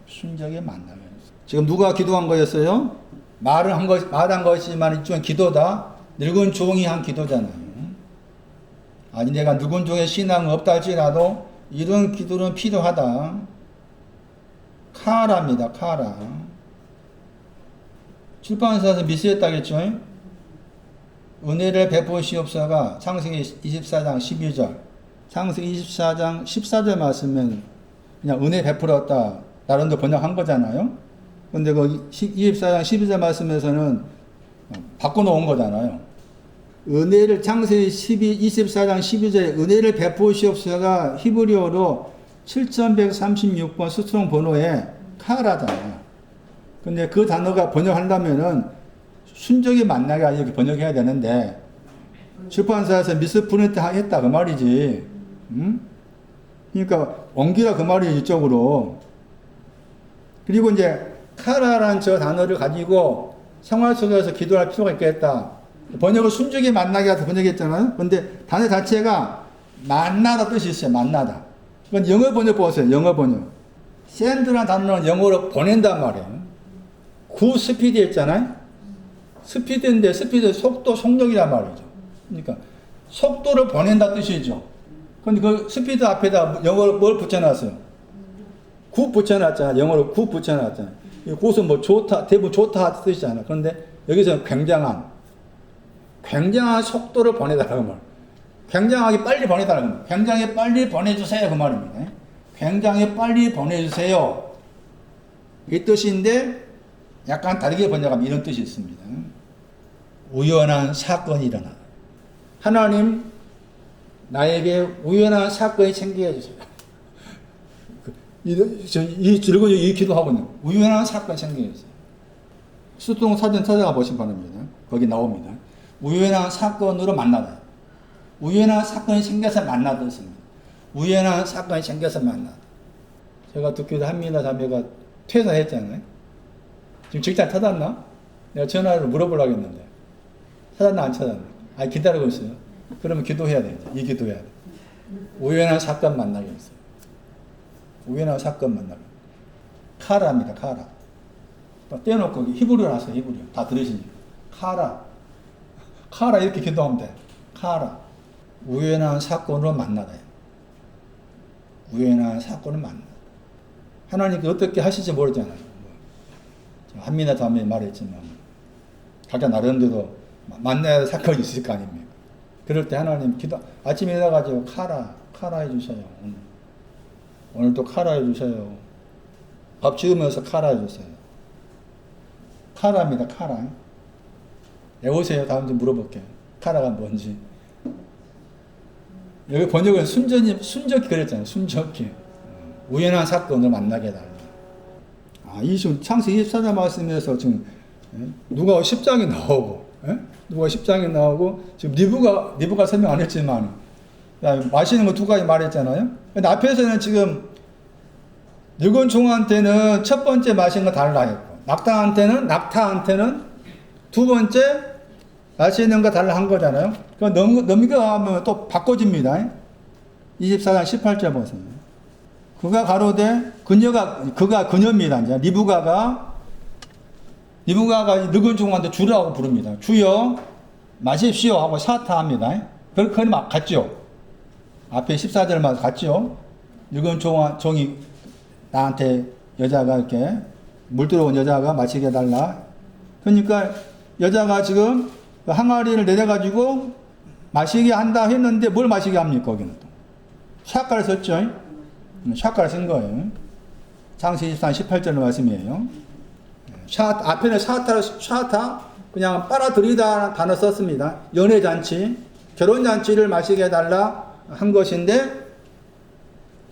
순적이 만나게 해주세요. 지금 누가 기도한 거였어요? 말한 것이지만 일종의 기도다. 늙은 종이 한 기도잖아요. 아니 내가 늙은 종의 신앙은 없다 할지라도 이런 기도는 필요하다. 카라입니다. 카라. 출판사에서 미스했다겠죠? 은혜를 베푸시옵소서가 창세기 24장 12절 창세기 24장 14절 말씀은 그냥 은혜 베풀었다. 나름대로 번역한 거잖아요. 근데 그 24장 12절 말씀에서는 바꿔놓은 거잖아요. 은혜를 창세기 24장 12절에 은혜를 베푸시옵소서가 히브리어로 7136번 수트롱 번호에 카라잖아요. 근데 그 단어가 번역한다면은 순적이 만나게 이렇게 번역해야 되는데 출판사에서 미스프린트 했다 그 말이지. 그러니까 옮기라 그 말이지 이쪽으로. 그리고 이제 카라란 저 단어를 가지고 생활 속에서 기도할 필요가 있겠다. 번역을 순적이 만나게 해서 번역했잖아요. 근데 단어 자체가 만나다 뜻이 있어요. 만나다. 그건 영어 번역 보세요. 영어 번역. send라는 단어는 영어로 보낸단 말이에요. 구 스피드 했잖아요. 스피드인데 스피드 속도 속력이란 말이죠. 그러니까 속도를 보낸다 뜻이죠. 근데 그 스피드 앞에다 영어로 뭘 붙여놨어요? 굿 붙여놨잖아. 영어로 굿 붙여놨잖아. 굿은 뭐 좋다, 대부분 좋다 뜻이잖아. 그런데 여기서 굉장한 속도를 보내달라는 말. 굉장하게 빨리 보내달라는 말. 굉장히 빨리 보내주세요. 그 말입니다. 굉장히 빨리 보내주세요. 이 뜻인데 약간 다르게 번역하면 이런 뜻이 있습니다. 우연한 사건이 일어나. 하나님, 나에게 우연한 사건이 생기게 해주세요. 이 기도하고 있는 우연한 사건이 생기게 해주세요. 수동 사전 찾아가 보시기 바랍니다. 거기 나옵니다. 우연한 사건으로 만나다. 우연한 사건이 생겨서 만나듯습니다. 우연한 사건이 생겨서 만나다. 제가 듣기도 한미나 자매가 퇴사했잖아요. 지금 직장 찾았나? 내가 전화를 물어보려고 했는데. 찾았나 안 찾았나? 아니 기다리고 있어요. 그러면 기도해야 돼. 이 기도해야 돼. 우연한 사건 만나게 했어요. 우연한 사건 만나게. 카라입니다. 카라. 떼놓고 히브리어 나왔어요. 히브리어. 다 들으시니까. 카라. 카라 이렇게 기도하면 돼. 카라. 우연한 사건으로 만나다. 우연한 사건을 만나다. 하나님께 어떻게 하실지 모르잖아요. 한미나 자매 말했지만 각자 나름대로 만나야 할 사건이 있을 거 아닙니까? 그럴 때 하나님 기도 아침에 일어나가지고 카라 해주세요. 오늘도 카라 해주세요. 밥 지으면서 카라 해주세요. 카라입니다. 카라. 외우세요. 다음 좀 물어볼게요. 카라가 뭔지. 여기 번역은 순적히 그랬잖아요. 순적히. 우연한 사건을 만나게 해달라. 이 지금 창세기 24장 말씀에서 지금 누가 10장이 나오고, 누가 10장이 나오고, 지금 리브가 설명 안 했지만, 마시는 거 두 가지 말했잖아요. 근데 앞에서는 지금 늙은 종한테는 첫 번째 마시는 거 달라 했고, 낙타한테는 두 번째 마시는 거 달라 한 거잖아요. 넘겨가면 또 바꿔집니다. 24장 18절 보세요. 그가 가로되 그가 그녀입니다. 이제 리브가가 늙은 종한테 주라고 부릅니다. 주여 마십시오 하고 사타합니다. 그렇게 갔죠. 앞에 14절만 갔죠. 늙은 종이 나한테 여자가 이렇게 물 들어온 여자가 마시게 해달라. 그러니까 여자가 지금 항아리를 내려가지고 마시게 한다 했는데 뭘 마시게 합니까? 거기는 또 샷가를 썼죠. 샷가를 쓴 거예요. 창세기 24장 18절 말씀이에요. 앞에는 샤타 그냥 빨아들이다 단어 썼습니다. 연애잔치, 결혼잔치를 마시게 해달라 한 것인데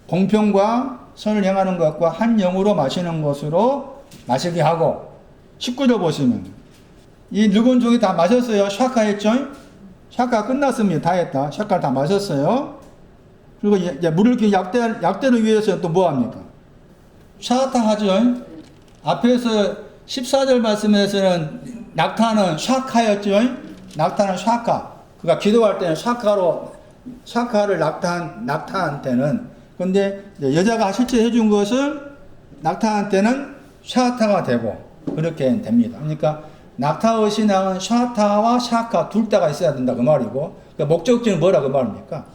공평과 선을 행하는 것과 한 영으로 마시는 것으로 마시게 하고 19절 보시면 이 늙은 종이 다 마셨어요. 샤카 했죠? 샤카 끝났습니다. 다 했다. 샤카를 다 마셨어요. 그리고 이제 물을 이렇게 약대를 위해서 또 뭐 합니까? 샤타 하죠. 앞에서 14절 말씀에서는 낙타는 샤카였죠. 낙타는 샤카. 그러니까 기도할 때는 샤카를 낙타한테는 근데 여자가 실제 해준 것을 낙타한테는 샤타가 되고 그렇게 됩니다. 그러니까 낙타의 신앙은 샤타와 샤카 둘 다가 있어야 된다 그 말이고 그러니까 목적지는 뭐라 그 말입니까?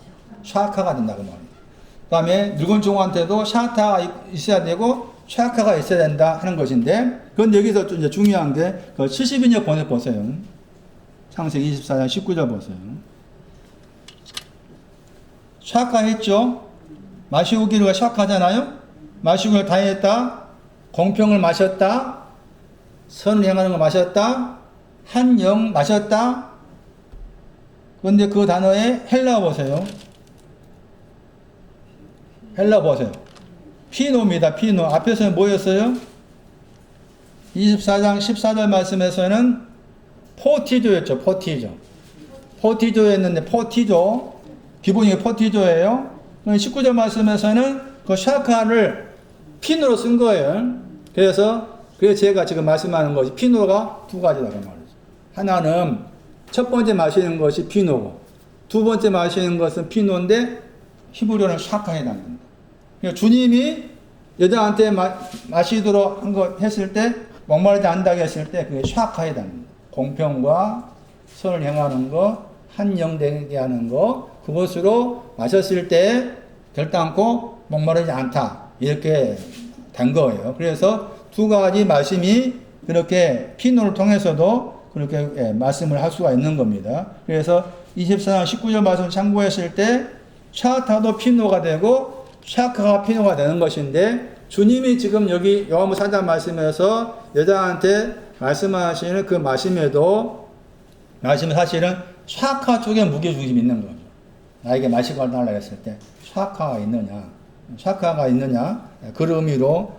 샤카가 된다 그 말입니다. 그 다음에 늙은 종한테도 샤타가 있어야 되고 샤카가 있어야 된다 하는 것인데 그런데 여기서 이제 중요한 게 그 70인역 번역 보세요. 창세기 24장 19절 보세요. 샤카 했죠. 마시우기가 샤카잖아요. 마시우기를 다 했다. 공평을 마셨다. 선을 행하는 걸 마셨다. 한 영 마셨다. 그런데 그 단어에 헬라 보세요. 헬라 보세요. 피노입니다. 피노. 앞에서는 뭐였어요? 24장 14절 말씀에서는 포티조였죠. 포티조였는데 포티조. 기본이 포티조예요. 19절 말씀에서는 그 샤카를 피노로 쓴 거예요. 그래서 제가 지금 말씀하는 것이 피노가 두 가지라고 말이죠. 하나는 첫 번째 마시는 것이 피노고 두 번째 마시는 것은 피노인데 히브리어는 샤카에 담는다. 그러니까 주님이 여자한테 마시도록 한 거 했을 때 목마르지 않다고 했을 때 그게 샤카에 담는다. 공평과 선을 행하는 것 한 영 되게 하는 거, 그것으로 마셨을 때 결단코 목마르지 않다. 이렇게 된 거예요. 그래서 두 가지 말씀이 그렇게 피노를 통해서도 그렇게 말씀을 할 수가 있는 겁니다. 그래서 24장 19절 말씀 참고했을 때 샤타도 피노가 되고 샤카가 피노가 되는 것인데, 주님이 지금 여기 요한복음 4장 말씀에서 여자한테 말씀하시는 그 말씀에도 사실은 샤카 쪽에 무게중심이 있는 거죠. 나에게 마시고 달라 했을 때 샤카가 있느냐 그런 의미로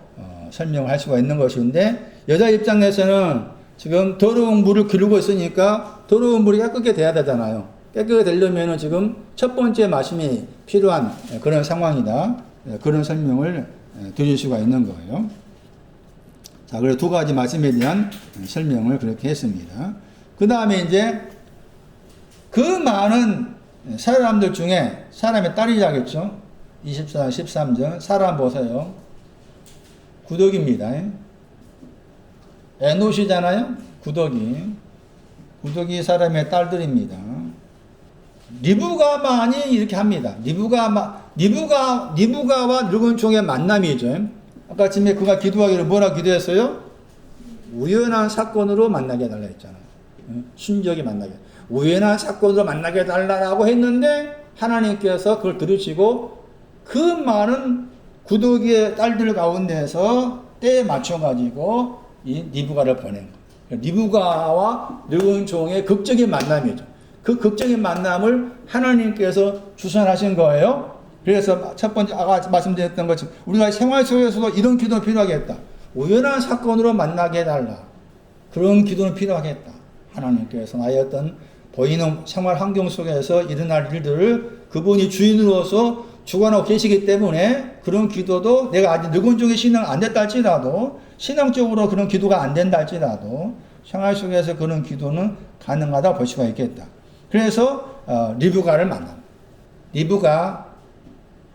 설명을 할 수가 있는 것인데, 여자 입장에서는 지금 더러운 물을 기르고 있으니까 더러운 물이 깨끗게 돼야 되잖아요. 깨끗게 되려면 지금 첫 번째 말씀이 필요한 그런 상황이다. 그런 설명을 드릴 수가 있는 거예요. 자, 그래서 두 가지 말씀에 대한 설명을 그렇게 했습니다. 그 다음에 이제 그 많은 사람들 중에 사람의 딸이라겠죠. 24장 13절 사람 보세요. 구덕입니다. 에노시잖아요. 구덕이 사람의 딸들입니다. 리브가만이 이렇게 합니다. 리브가와 늙은 종의 만남이죠. 아까 아침에 그가 기도하기를 뭐라 기도했어요? 우연한 사건으로 만나게 해달라 했잖아요. 순적이 만나게. 우연한 사건으로 만나게 해달라고 했는데 하나님께서 그걸 들으시고 그 많은 구덕의 딸들 가운데서 때에 맞춰가지고 이 리브가를 보낸 거예요. 리브가와 늙은 종의 극적인 만남이죠. 그 극적인 만남을 하나님께서 주선하신 거예요. 그래서 첫 번째 아까 말씀드렸던 것처럼 우리가 생활 속에서도 이런 기도는 필요하겠다. 우연한 사건으로 만나게 해달라. 그런 기도는 필요하겠다. 하나님께서 나의 어떤 보이는 생활 환경 속에서 일어날 일들을 그분이 주인으로서 주관하고 계시기 때문에 그런 기도도 내가 아직 늙은 종의 신앙 안 됐다 할지라도 신앙적으로 그런 기도가 안 된다 할지라도 생활 속에서 그런 기도는 가능하다 볼 수가 있겠다. 그래서 리브가를 만납니다. 리브가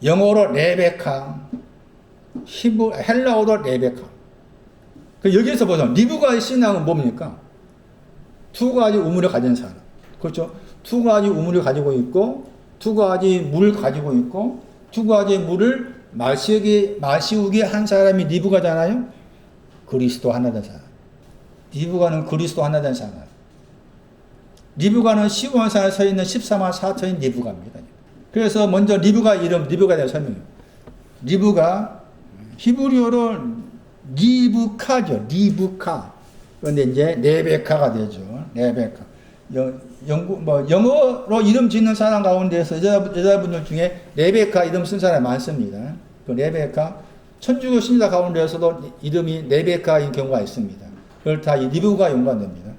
영어로 레베카, 헬라어로 레베카. 여기에서 보자. 리브가의 신앙은 뭡니까? 두 가지 우물을 가진 사람. 그렇죠? 두 가지 우물을 가지고 있고, 두 가지 물을 가지고 있고, 두 가지 물을 마시우게 한 사람이 리브가잖아요? 그리스도 하나 된 사람. 리브가는 그리스도 하나 된 사람. 리브가는 시온산에 서 있는 14만 4천인 리브가입니다. 그래서 먼저 리브가 이름, 리브가에 대한 설명입니다. 리브가 히브리어로 리브카죠. 리브카. 그런데 이제 레베카가 되죠. 레베카. 영어로 이름 짓는 사람 가운데서 여자분들 중에 레베카 이름 쓴 사람이 많습니다. 그 레베카, 천주교 신자 가운데서도 이름이 레베카인 경우가 있습니다. 그걸 다 이 리브가 연관됩니다.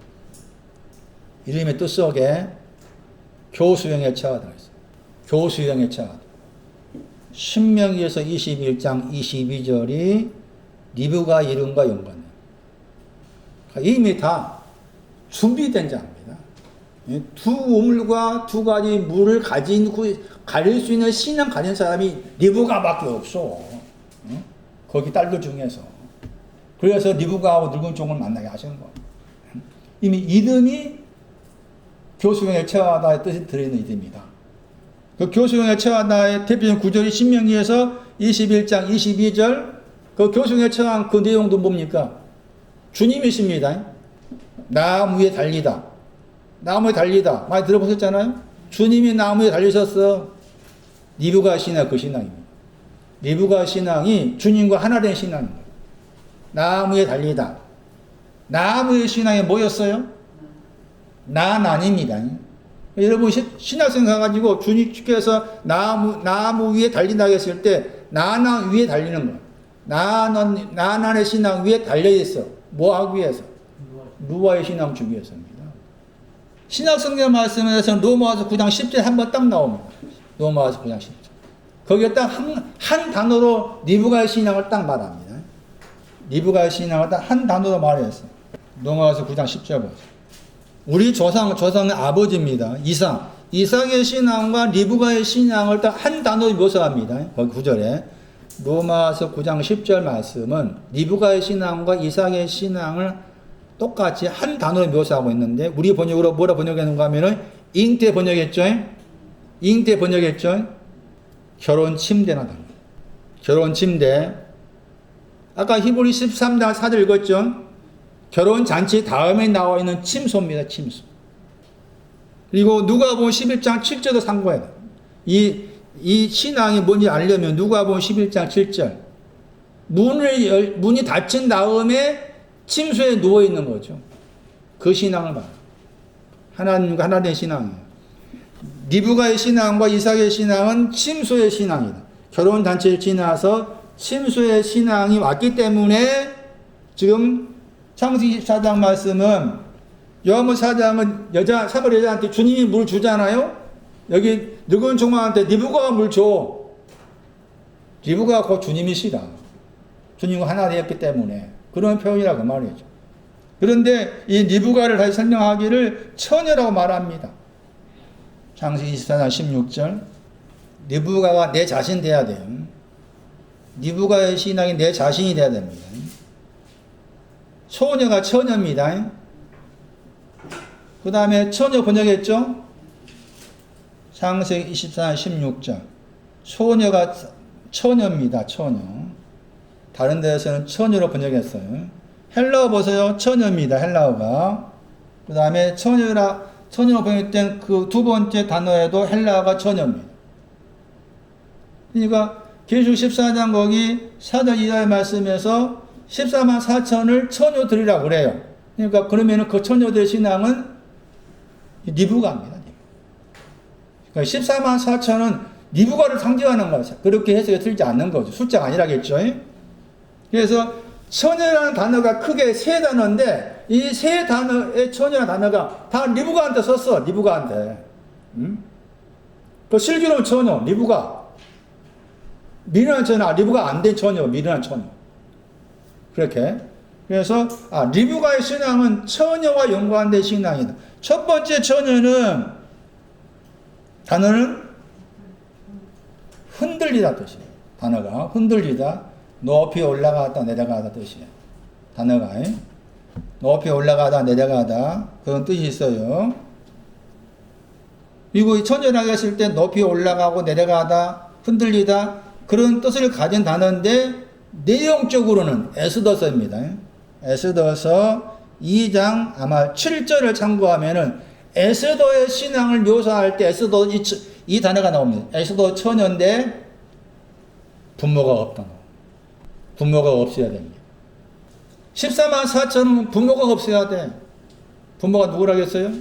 이름의 뜻 속에 교수형의 처하다 있어요. 교수형의 처하다. 신명기에서 21장 22절이 리브가 이름과 연관돼요. 이미 다 준비된 자입니다. 두 우물과 두 가지 물을 가릴 수 있는 신앙 가진 사람이 리브가밖에 없어. 거기 딸들 중에서. 그래서 리브가하고 늙은 종을 만나게 하시는 거예요. 이미 이름이 교수형에 처하다의 뜻이 들어있는 이름입니다. 그 교수형에 처하다의 대표적인 구절이 신명기에서 21장 22절 그 교수형에 처한 그 내용도 뭡니까? 주님이십니다. 나무에 달리다. 나무에 달리다. 많이 들어보셨잖아요? 주님이 나무에 달리셨어. 리브가 신앙 그 신앙입니다. 리브가 신앙이 주님과 하나 된 신앙입니다. 나무에 달리다. 나무의 신앙이 뭐였어요? 난 아닙니다. 여러분 신학생 가가지고 주님께서 나무 위에 달린다 했을 때 나나 위에 달리는 거예요. 나난의 신앙 위에 달려있어. 뭐 하기 위해서? 루아의 신앙 주기 위해서입니다. 신학성경 말씀에서 로마서 9장 10절 한번 딱 나옵니다. 로마서 9장 10절. 거기에 딱 한 단어로 리브가의 신앙을 딱 말합니다. 리브가의 신앙을 딱 한 단어로 말했어요. 로마서 9장 10절 보세요. 우리 조상의 아버지입니다. 이삭의 신앙과 리브가의 신앙을 딱 한 단어로 묘사합니다. 거기 9절에. 로마서 9장 10절 말씀은 리브가의 신앙과 이삭의 신앙을 똑같이 한 단어로 묘사하고 있는데 우리 번역으로 뭐라 번역했는가 하면은 잉태 번역했죠? 잉태 번역했죠? 결혼 침대나 다른 거. 결혼 침대. 아까 히브리 13장 4절 읽었죠? 결혼 잔치 다음에 나와 있는 침소입니다. 침소. 그리고 누가복음 11장 7절도 참고해야 돼요. 이 신앙이 뭔지 알려면 누가복음 11장 7절. 문이 닫힌 다음에 침소에 누워 있는 거죠. 그 신앙을 봐요. 하나님과 하나님의 신앙이에요. 리브가의 신앙과 이삭의 신앙은 침소의 신앙이다. 결혼 잔치를 지나서 침소의 신앙이 왔기 때문에 지금 창세기 24장 말씀은 요한복음 4장은 여자 사마리 여자한테 주님이 물 주잖아요. 여기 늙은 종아한테 리브가가 물 줘. 리브가가 곧 주님이시다. 주님과 하나 되었기 때문에 그런 표현이라고 말이죠. 그런데 이 리브가를 다시 설명하기를 처녀라고 말합니다. 창세기 24장 16절. 리브가가 내 자신 돼야 돼요. 리브가의 신앙이 내 자신이 돼야 됩니다. 소녀가 처녀입니다. 그 다음에 처녀 번역했죠? 창세기 24장 16절. 소녀가 처녀입니다. 처녀. 다른 데에서는 처녀로 번역했어요. 헬라어 보세요. 처녀입니다. 헬라어가. 그 다음에 처녀로 번역된 그 두 번째 단어에도 헬라어가 처녀입니다. 그러니까 계시록 14장 거기 4절 2절 말씀에서 14만 4천을 처녀들이라고 그래요. 그러니까 그러면은 그 처녀들의 신앙은 리브가입니다. 그러니까 14만 4천은 리브가를 상징하는 거죠. 그렇게 해석이 틀리지 않는 거죠. 숫자가 아니라겠죠. 그래서 처녀라는 단어가 크게 세 단어인데 이 세 단어의 처녀라는 단어가 다 리브가한테 썼어. 리브가한테. 그 실제로 처녀, 리브가. 미련한 처녀, 리브가 안 된 처녀, 미련한 처녀. 그렇게. 그래서 리브가의 신앙은 처녀와 연관된 신앙이다. 첫 번째 처녀는 단어는 흔들리다 뜻이에요. 단어가 흔들리다, 높이 올라가다 내려가다 뜻이에요. 단어가 높이 올라가다 내려가다 그런 뜻이 있어요. 그리고 이 처녀라고 했을 때 높이 올라가고 내려가다 흔들리다 그런 뜻을 가진 단어인데 내용적으로는 에스더서입니다. 에스더서 2장 아마 7절을 참고하면은 에스더의 신앙을 묘사할 때 에스더 이 단어가 나옵니다. 에스더 처녀인데 부모가 없다. 부모가 없어야 됩니다. 14만 4천은 부모가 없어야 돼. 부모가 누구라겠어요?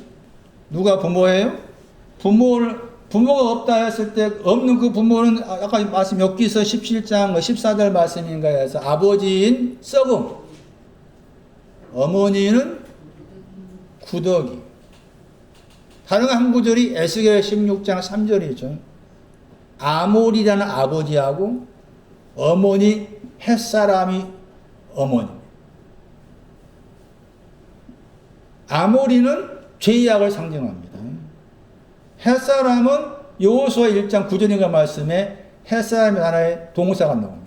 누가 부모예요? 부모가 없다 했을 때 없는 그 부모는 아까 말씀 욥기서 17장 14절 말씀인가 해서 아버지인 썩음, 어머니는 구더기. 다른 한 구절이 에스겔 16장 3절이죠. 아몰이라는 아버지하고 어머니 햇사람이 어머니. 아몰이는 죄악을 상징합니다. 햇사람은 여호수아 1장 9절인가 말씀에 햇사람의 하나의 동사가 나옵니다.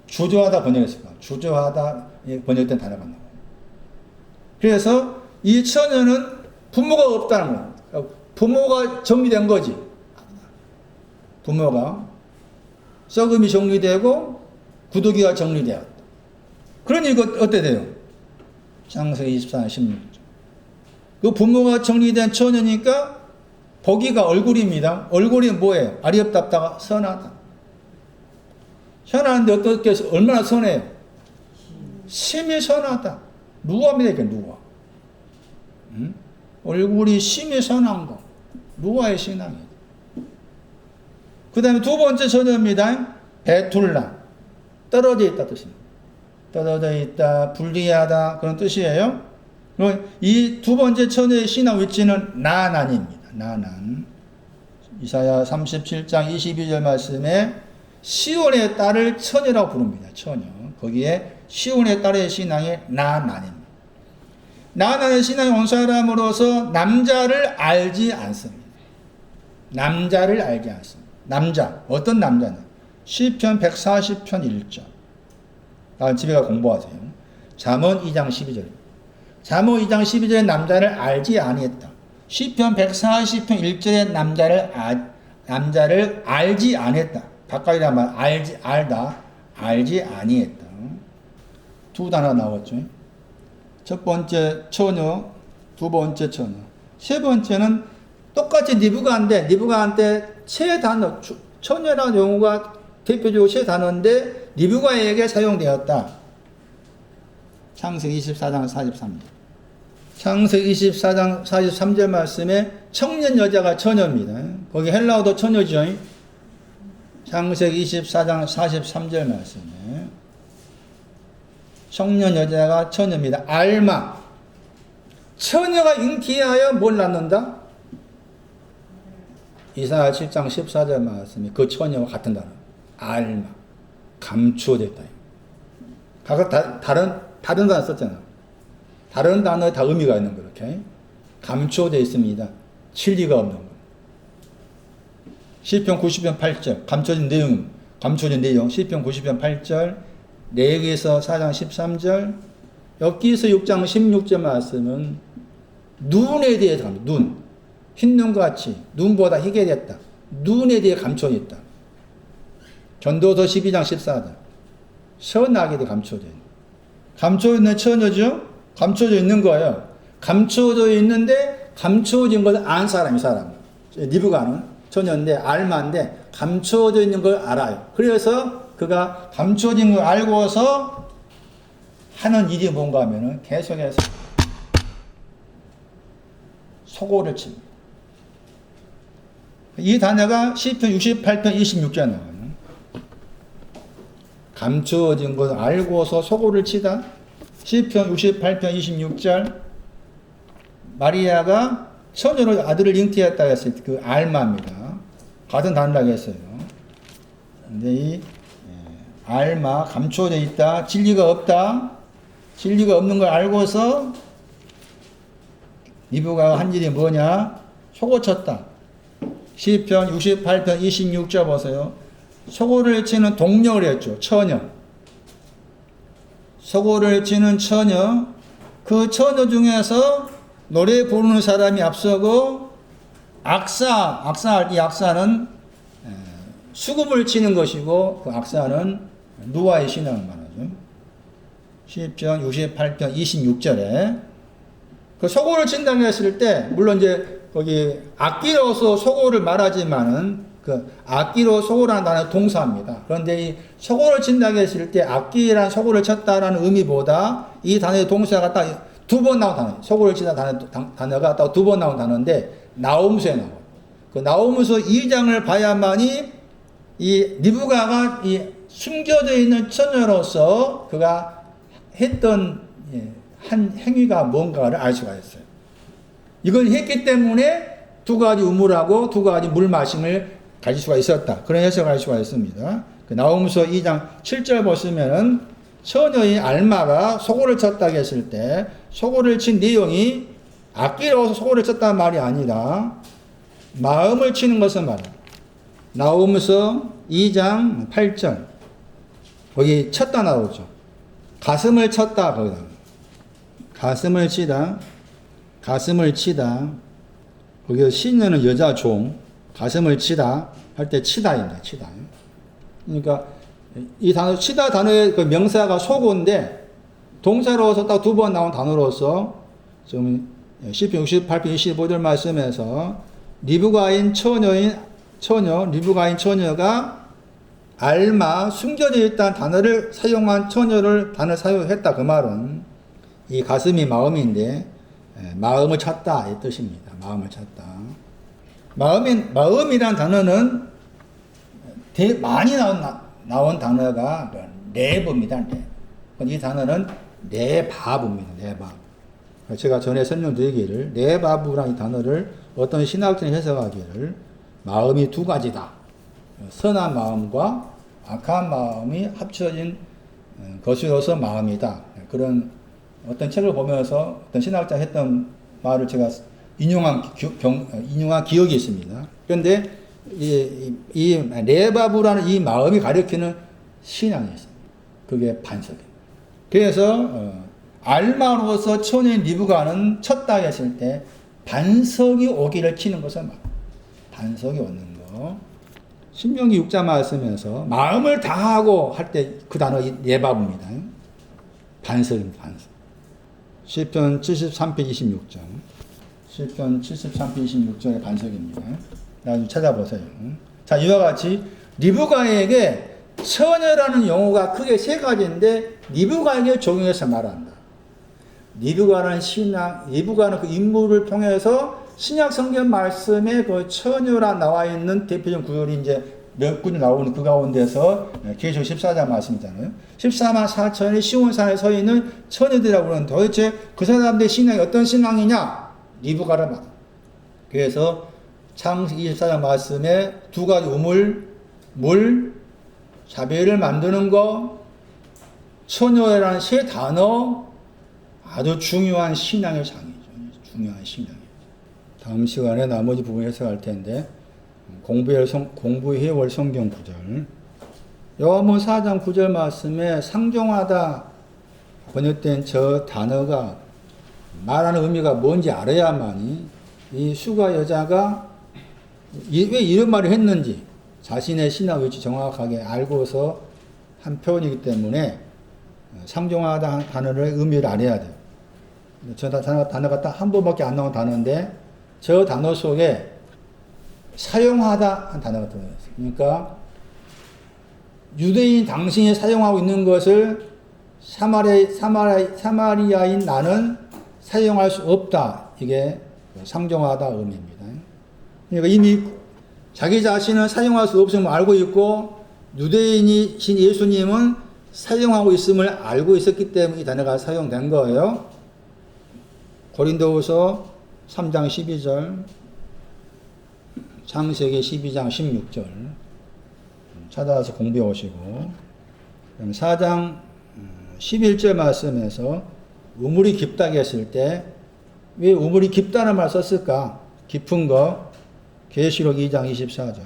주저하다 번역했을까? 주저하다 번역된 단어가 나옵니다. 그래서 이 처녀는 부모가 없다는 거예요. 부모가 정리된 거지. 부모가 썩음이 정리되고 구더기가 정리되었다. 그러니 이거 어때 돼요? 창세기 24장 16절. 그 부모가 정리된 처녀니까 보기가 얼굴입니다. 얼굴이 뭐예요? 아리업답다가 선하다. 선하는데 어떻게 얼마나 선해요? 심히 선하다. 누가입니다. 이게 누가. 얼굴이 심히 선한 거. 누가의 신앙이에요. 그 다음에 두 번째 처녀입니다. 베툴라. 떨어져 있다 뜻입니다. 떨어져 있다, 불리하다 그런 뜻이에요. 이 두 번째 처녀의 신앙 위치는 나난입니다. 나난. 이사야 37장 22절 말씀에 시온의 딸을 처녀라고 부릅니다. 처녀. 거기에 시온의 딸의 신앙이 나난입니다. 나난의 신앙이 온 사람으로서 남자를 알지 않습니다. 남자를 알지 않습니다. 남자. 어떤 남자냐? 시편 140편 1절. 다음 집에 가 공부하세요. 잠언 2장 12절. 잠언 2장 12절에 남자를 알지 아니했다. 시편 140편 1절의 남자를 알지 아니했다. 바깥이란 말 알지 아니했다. 두 단어 나왔죠. 첫 번째 처녀, 두 번째 처녀. 세 번째는 똑같이 니브가한테 세 단어, 처녀라는 용어가 대표적으로 세 단어인데 니브가에게 사용되었다. 창세기 24장 43절. 창세기 24장 43절 말씀에 청년 여자가 처녀입니다. 거기 헬라어도 처녀죠. 창세기 24장 43절 말씀에 청년 여자가 처녀입니다. 알마. 처녀가 잉태하여 뭘 낳는다? 이사야 7장 14절 말씀이 그 처녀와 같은 단어. 알마. 감추어졌다. 각각 다른 단어 썼잖아. 다른 단어에 다 의미가 있는 거 이렇게. 감추어져 있습니다. 진리가 없는 거. 시편 90편 8절. 감춰진 내용. 시편 90편 8절. 레위기서 4장 13절. 엽기서 6장 16절 말씀은 눈에 대해서 합니다. 눈. 흰눈과 같이 눈보다 희게 됐다. 눈에 대해 감춰져 있다. 전도서 12장 14절. 선악에 대해 감춰져 있는. 감춰져 있는 처녀죠? 감춰져 있는 거예요. 감춰져 있는데 감춰진 것을 안 사람이 사람. 니브가는 처녀인데 알마인데 감춰져 있는 걸 알아요. 그래서 그가 감춰진 걸 알고서 하는 일이 뭔가 하면은 계속해서 소고를 칩니다. 이 단어가 시편 68편 26절에 나와요. 감추어진 것을 알고서 소고를 치다. 시편 68편 26절. 마리아가 처녀로 아들을 잉태했다 했을 때 그 알마입니다. 같은 단어라고 했어요. 근데 이 알마, 감추어져 있다. 진리가 없다. 진리가 없는 걸 알고서 니브가가 한 일이 뭐냐? 소고 쳤다. 시편 68편 26절 보세요. 소고를 치는 동력을 했죠. 처녀. 소고를 치는 처녀. 그 처녀 중에서 노래 부르는 사람이 앞서고 이 악사는 수금을 치는 것이고 그 악사는 누아의 신앙을 말하죠. 시편 68편 26절에 그 소고를 친다고 했을 때 물론 이제 거기 악기로서 소고를 말하지만은 그 악기로 소고라는 단어는 동사입니다. 그런데 이 소고를 친다고 했을 때 악기란 소고를 쳤다라는 의미보다 이 단어의 동사가 딱 두 번 나온 단어. 소고를 치다 단어가 딱 두 번 나온 단어인데 나홈서에 나와요. 그 나홈서 2장을 봐야만이 이 니브가가 이 숨겨져 있는 처녀로서 그가 했던 한 행위가 뭔가를 알 수가 있어요. 이걸 했기 때문에 두 가지 우물하고 두 가지 물 마심을 가질 수가 있었다. 그런 해석을 할 수가 있습니다. 그 나홈서 2장 7절 보시면은 처녀의 알마가 소고를 쳤다고 했을 때 소고를 친 내용이 악기로서 소고를 쳤다는 말이 아니라 마음을 치는 것을 말합니다. 나홈서 2장 8절 거기 쳤다 나오죠. 가슴을 쳤다 거기다. 가슴을 치다 거기 시녀는 여자 종 가슴을 치다 할 때 치다입니다. 치다. 그러니까 이 단어 치다 단어의 그 명사가 소고인데 동사로서 딱 두 번 나온 단어로서 지금 시편 68편 25절 말씀에서 리브가인 처녀가 알마 숨겨져 있다는 단어를 사용한 단어를 사용했다. 그 말은 이 가슴이 마음인데 마음을 찾다 이 뜻입니다. 마음을 찾다. 마음이란 단어는 많이 나온 단어가 레버입니다. 이 단어는 레바브입니다. 레바브. 제가 전에 설명드리기를 레바브라는 단어를 어떤 신학자들이 해석하기를 마음이 두 가지다. 선한 마음과 악한 마음이 합쳐진 것으로서 마음이다. 그런 어떤 책을 보면서 어떤 신학자가 했던 말을 제가 인용한 기억이 있습니다. 그런데 이 레바브라는 이 마음이 가리키는 신앙이 있습니다. 그게 반석입니다. 그래서 알마로서 처녀인 리브가는 쳤다 했을 때 반석이 오기를 치는 것을 말. 반석이 오는 거. 신명기 6장 말씀에서 마음을 다하고 할 때 그 단어 예바입니다. 반석입니다. 반석. 시편 73편 26장. 시편 73편 26장의 반석입니다. 나중에 찾아보세요. 자, 이와 같이 리브가에게 처녀라는 용어가 크게 세 가지인데 리브가에게 적용해서 말한다. 리브가는 리브가는 그 인물을 통해서 신약 성경 말씀에 그 처녀라 나와 있는 대표적 구절이 이제 몇 군이 나오는 그 가운데서 계시록 14장 말씀이잖아요. 14만 4천이 시온산에 서 있는 처녀들이라고 그러는데 도대체 그 사람들의 신앙이 어떤 신앙이냐? 리브가를 말. 그래서 창세기 24장 말씀에 두 가지 우물, 물, 자배를 만드는 거, 처녀라는 세 단어 아주 중요한 신앙의 장이죠. 중요한 신앙이죠. 다음 시간에 나머지 부분 해석할 텐데 공부해올 성경 구절. 요한복음 4장 9절 말씀에 상종하다 번역된 저 단어가 말하는 의미가 뭔지 알아야만이 이 수가 여자가 왜 이런 말을 했는지 자신의 신앙 위치 정확하게 알고서 한 표현이기 때문에 상종하다 단어의 의미를 알아야 돼요. 저 단어가 딱 한 번밖에 안 나온 단어인데 저 단어 속에 사용하다 한 단어가 들어있어요. 그러니까 유대인 당신이 사용하고 있는 것을 사마리아인 나는 사용할 수 없다. 이게 상종하다 의미입니다. 그러니까 이미 자기 자신은 사용할 수 없음을 알고 있고 유대인이신 예수님은 사용하고 있음을 알고 있었기 때문에 이 단어가 사용된 거예요. 고린도후서 3장 12절, 창세기 12장 16절 찾아와서 공부해 오시고, 그다음 4장 11절 말씀에서 우물이 깊다고 했을 때 왜 우물이 깊다는 말 썼을까? 깊은 거 계시록 2장 24절,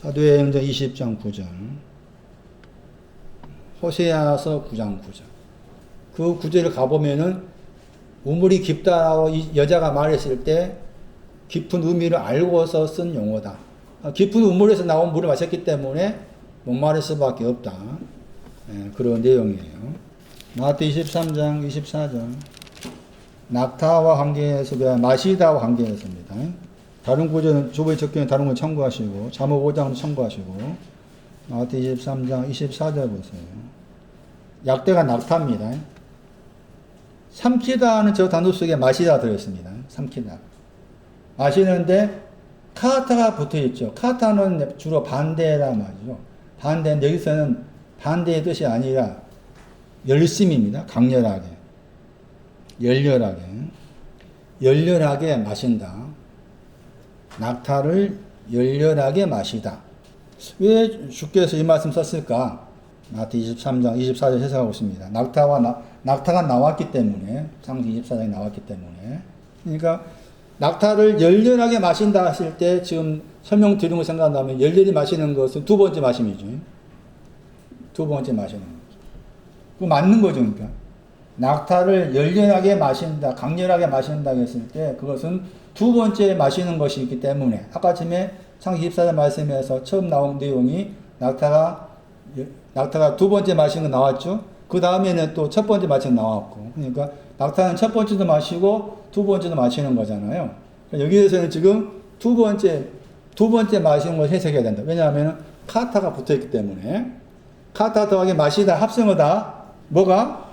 사도행전 20장 9절, 호세아서 9장 9절. 그 구절을 가보면은 우물이 깊다라고 이 여자가 말했을 때 깊은 의미를 알고서 쓴 용어다. 깊은 우물에서 나온 물을 마셨기 때문에 목마를 수밖에 없다. 그런 내용이에요. 마태 23장 24절. 낙타와 관계해서 마시다와 관계해서입니다. 다른 구절은 조부의 적경에 다른 건 참고하시고 잠언 5장은 참고하시고 마태 23장 24절 보세요. 약대가 낙타입니다. 삼키다는 저 단어 속에 마시다 들어있습니다. 삼키다. 마시는데 카타가 붙어있죠. 카타는 주로 반대란 말이죠. 반대인데 여기서는 반대의 뜻이 아니라 열심입니다. 강렬하게. 열렬하게 마신다. 낙타를 열렬하게 마시다. 왜 주께서 이 말씀 썼을까? 마태 23장 24절 해석하고 있습니다. 낙타가 나왔기 때문에, 창세기 24장이 나왔기 때문에. 그러니까 낙타를 열렬하게 마신다 하실 때 지금 설명드린 거 생각나면 열렬히 마시는 것은 두 번째 마심이죠. 두 번째 마시는 거죠. 그거 맞는 거죠. 그러니까 낙타를 열렬하게 마신다, 강렬하게 마신다 했을 때 그것은 두 번째 마시는 것이 있기 때문에 아까 전에 창세기 24장 말씀에서 처음 나온 내용이 낙타가 두 번째 마시는 거 나왔죠. 그 다음에는 또 첫 번째 마시는 거 나왔고, 그러니까 낙타는 첫 번째도 마시고 두 번째도 마시는 거잖아요. 여기에서는 지금 두 번째 마시는 걸 해석해야 된다. 왜냐하면 카타가 붙어 있기 때문에. 카타 더하기 마시다 합성어다. 뭐가?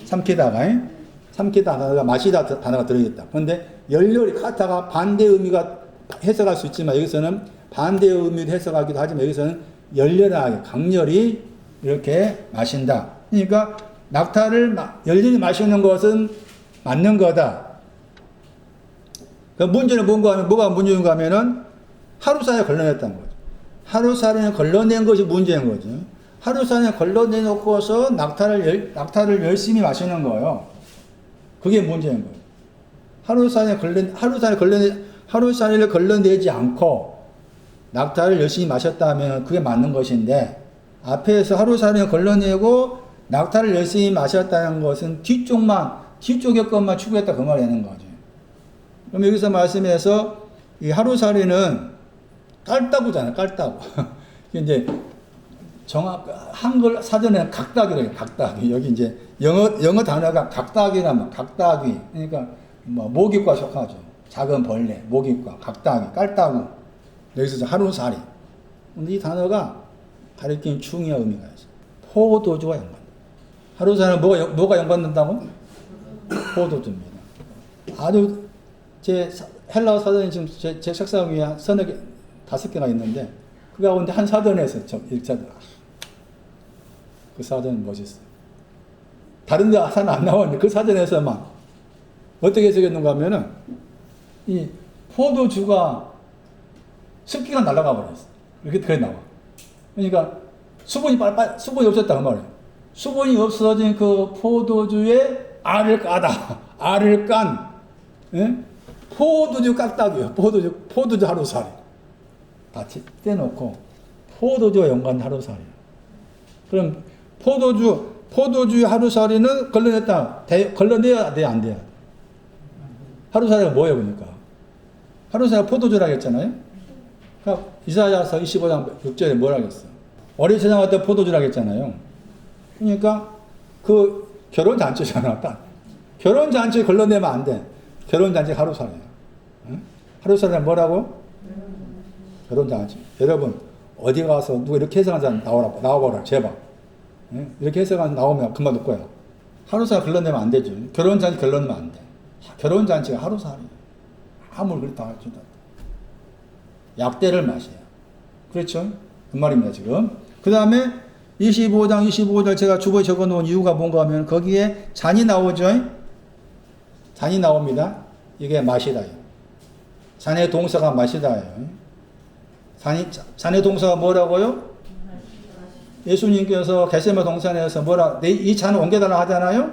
삼키다가 단어가 마시다 단어가 들어있다. 그런데 열렬히 카타가 반대 의미가 해석할 수 있지만 여기서는 반대 의미도 해석하기도 하지만 여기서는 열렬하게 강렬히 이렇게 마신다. 그러니까 낙타를 열렬히 마시는 것은 맞는 거다. 그 문제는 뭐가 문제인가 하면은 하루살에 걸러냈다는 거죠. 하루살에 걸러낸 것이 문제인 거죠. 하루살에 걸러내놓고서 낙타를 열심히 마시는 거예요. 그게 문제인 거예요. 하루살을 걸러내지 않고 낙타를 열심히 마셨다면 그게 맞는 것인데 앞에서 하루살을 걸러내고 낙타를 열심히 마셨다는 것은 뒤쪽의 것만 추구했다 그 말이 되는 거죠. 그럼 여기서 말씀해서 이 하루살이는 깔따구잖아요. 깔따구. 이제 한글 사전에는 각다기래요. 각다기. 여기 이제 영어 단어가 각다기라면 각다기. 그러니까 뭐 모기과 속하죠. 작은 벌레, 모기과, 각다기, 깔따구. 여기서 하루살이. 근데 이 단어가 가리키는 중요한 의미가 있어요. 포도주와 연관. 하루살이는 뭐가 연관된다고? 포도주입니다. 아주 제 헬라어 사전이 지금 제 책상 위에 서너 개, 5개가 있는데 그 가운데 한 사전에서 그 사전은 멋있어요. 다른 데 사전 안 나오는데 그 사전에서만 어떻게 적였는가 하면은 이 포도주가 습기가 날아가 버렸어. 이렇게 그래 나와. 그러니까 수분이 없었다 그 말이에요. 수분이 없어진 그 포도주에 알을 까다. 알을 깐 예? 포도주 깍딱이요. 포도주 하루살이. 다 떼놓고 포도주와 연관 하루살이. 그럼 포도주 하루살이는 걸러내야 돼, 안 돼요? 하루살이가 뭐예요, 그러니까? 하루살이가 포도주라고 했잖아요? 그러니까 이사야서 25장 6절에 뭐라고 했어? 어린 세상할 때 포도주라고 했잖아요. 그러니까 그 결혼잔치잖아. 결혼잔치 걸러내면 안 돼. 결혼잔치 하루살이야. 응? 하루살이는 뭐라고? 결혼잔치. 여러분, 어디 가서 누가 이렇게 해석한 사람 나와봐라, 제발. 응? 이렇게 해석한 나오면 그만 놓을 거야. 하루살이 걸러내면 안 되죠. 결혼잔치 걸러내면 안 돼. 결혼잔치가 하루살이야. 아무리 그렇다 할지도. 약대를 마셔요. 그렇죠? 그 말입니다, 지금. 그 다음에 25장 25절 제가 주보에 적어 놓은 이유가 뭔가 하면 거기에 잔이 나오죠? 잔이 나옵니다. 이게 마시다예요. 잔의 동사가 마시다예요. 잔의 동사가 뭐라고요? 예수님께서 겟세마네 동산에서 이 잔을 옮겨달라 하잖아요?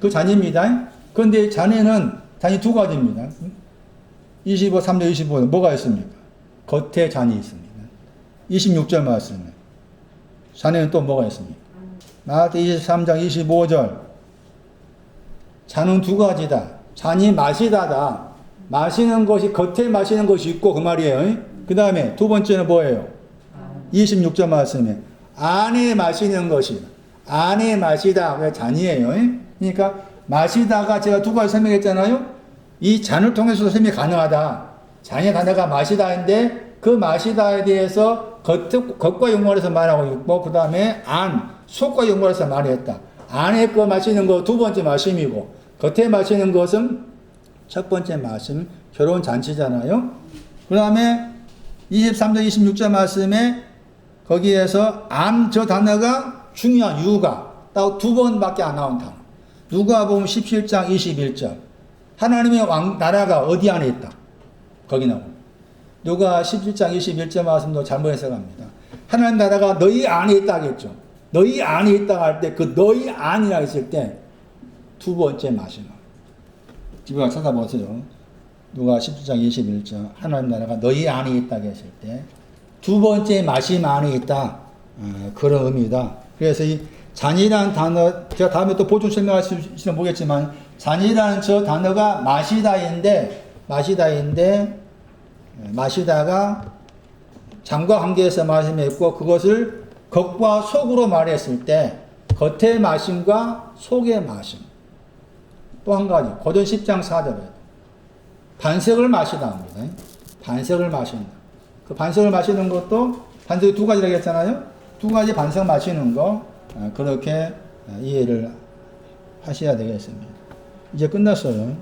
그 잔입니다. 그런데 잔이 두 가지입니다. 3절 25절 뭐가 있습니까? 겉에 잔이 있습니다. 26절 말씀에 잔에는 또 뭐가 있습니까? 마태 23장 25절 잔은 두 가지다. 잔이 마시다다. 마시는 것이 겉에 마시는 것이 있고 그 말이에요. 그 다음에 두 번째는 뭐예요? 26절 말씀에 안에 마시는 것이 안에 마시다. 왜 잔이에요? 그러니까 마시다가 제가 두 가지 설명했잖아요. 이 잔을 통해서도 설명이 가능하다. 잔의 단어가 마시다인데 그 마시다에 대해서 겉과 연관해서 말하고 있고 그 다음에 속과 연관해서 말했다. 안에 거 마시는 거 두 번째 마심이고 겉에 마시는 것은 첫 번째 마심 결혼잔치잖아요. 그 다음에 23절 26절 말씀에 거기에서 저 단어가 중요한 이유가 딱 두 번밖에 안 나온 단어. 누가복음 17장 21절 하나님의 나라가 어디 안에 있다. 거기 나옵니다. 누가 17장 21절 말씀도 잘못 해석합니다. 하나님 나라가 너희 안에 있다 하겠죠. 너희 안에 있다 할 때 그 너희 안이라 했을 때 두 번째 마지막. 집에 가서 찾아보세요. 누가 17장 21절 하나님 나라가 너희 안에 있다 했을 때 두 번째 마심 안에 있다. 그런 의미다. 그래서 이 잔이라는 단어 제가 다음에 또 보충 설명할 수 있으면 모르겠지만 잔이라는 저 단어가 마시다가 잔과 관계에서 말씀했고 그것을 겉과 속으로 말했을 때 겉의 마심과 속의 마심. 또 한 가지 고전 10장 4절에 반석을 마시다 합니다. 반석을 마신다. 그 반석을 마시는 것도 반석이 두 가지라고 했잖아요. 두 가지 반석 마시는 거 그렇게 이해를 하셔야 되겠습니다. 이제 끝났어요.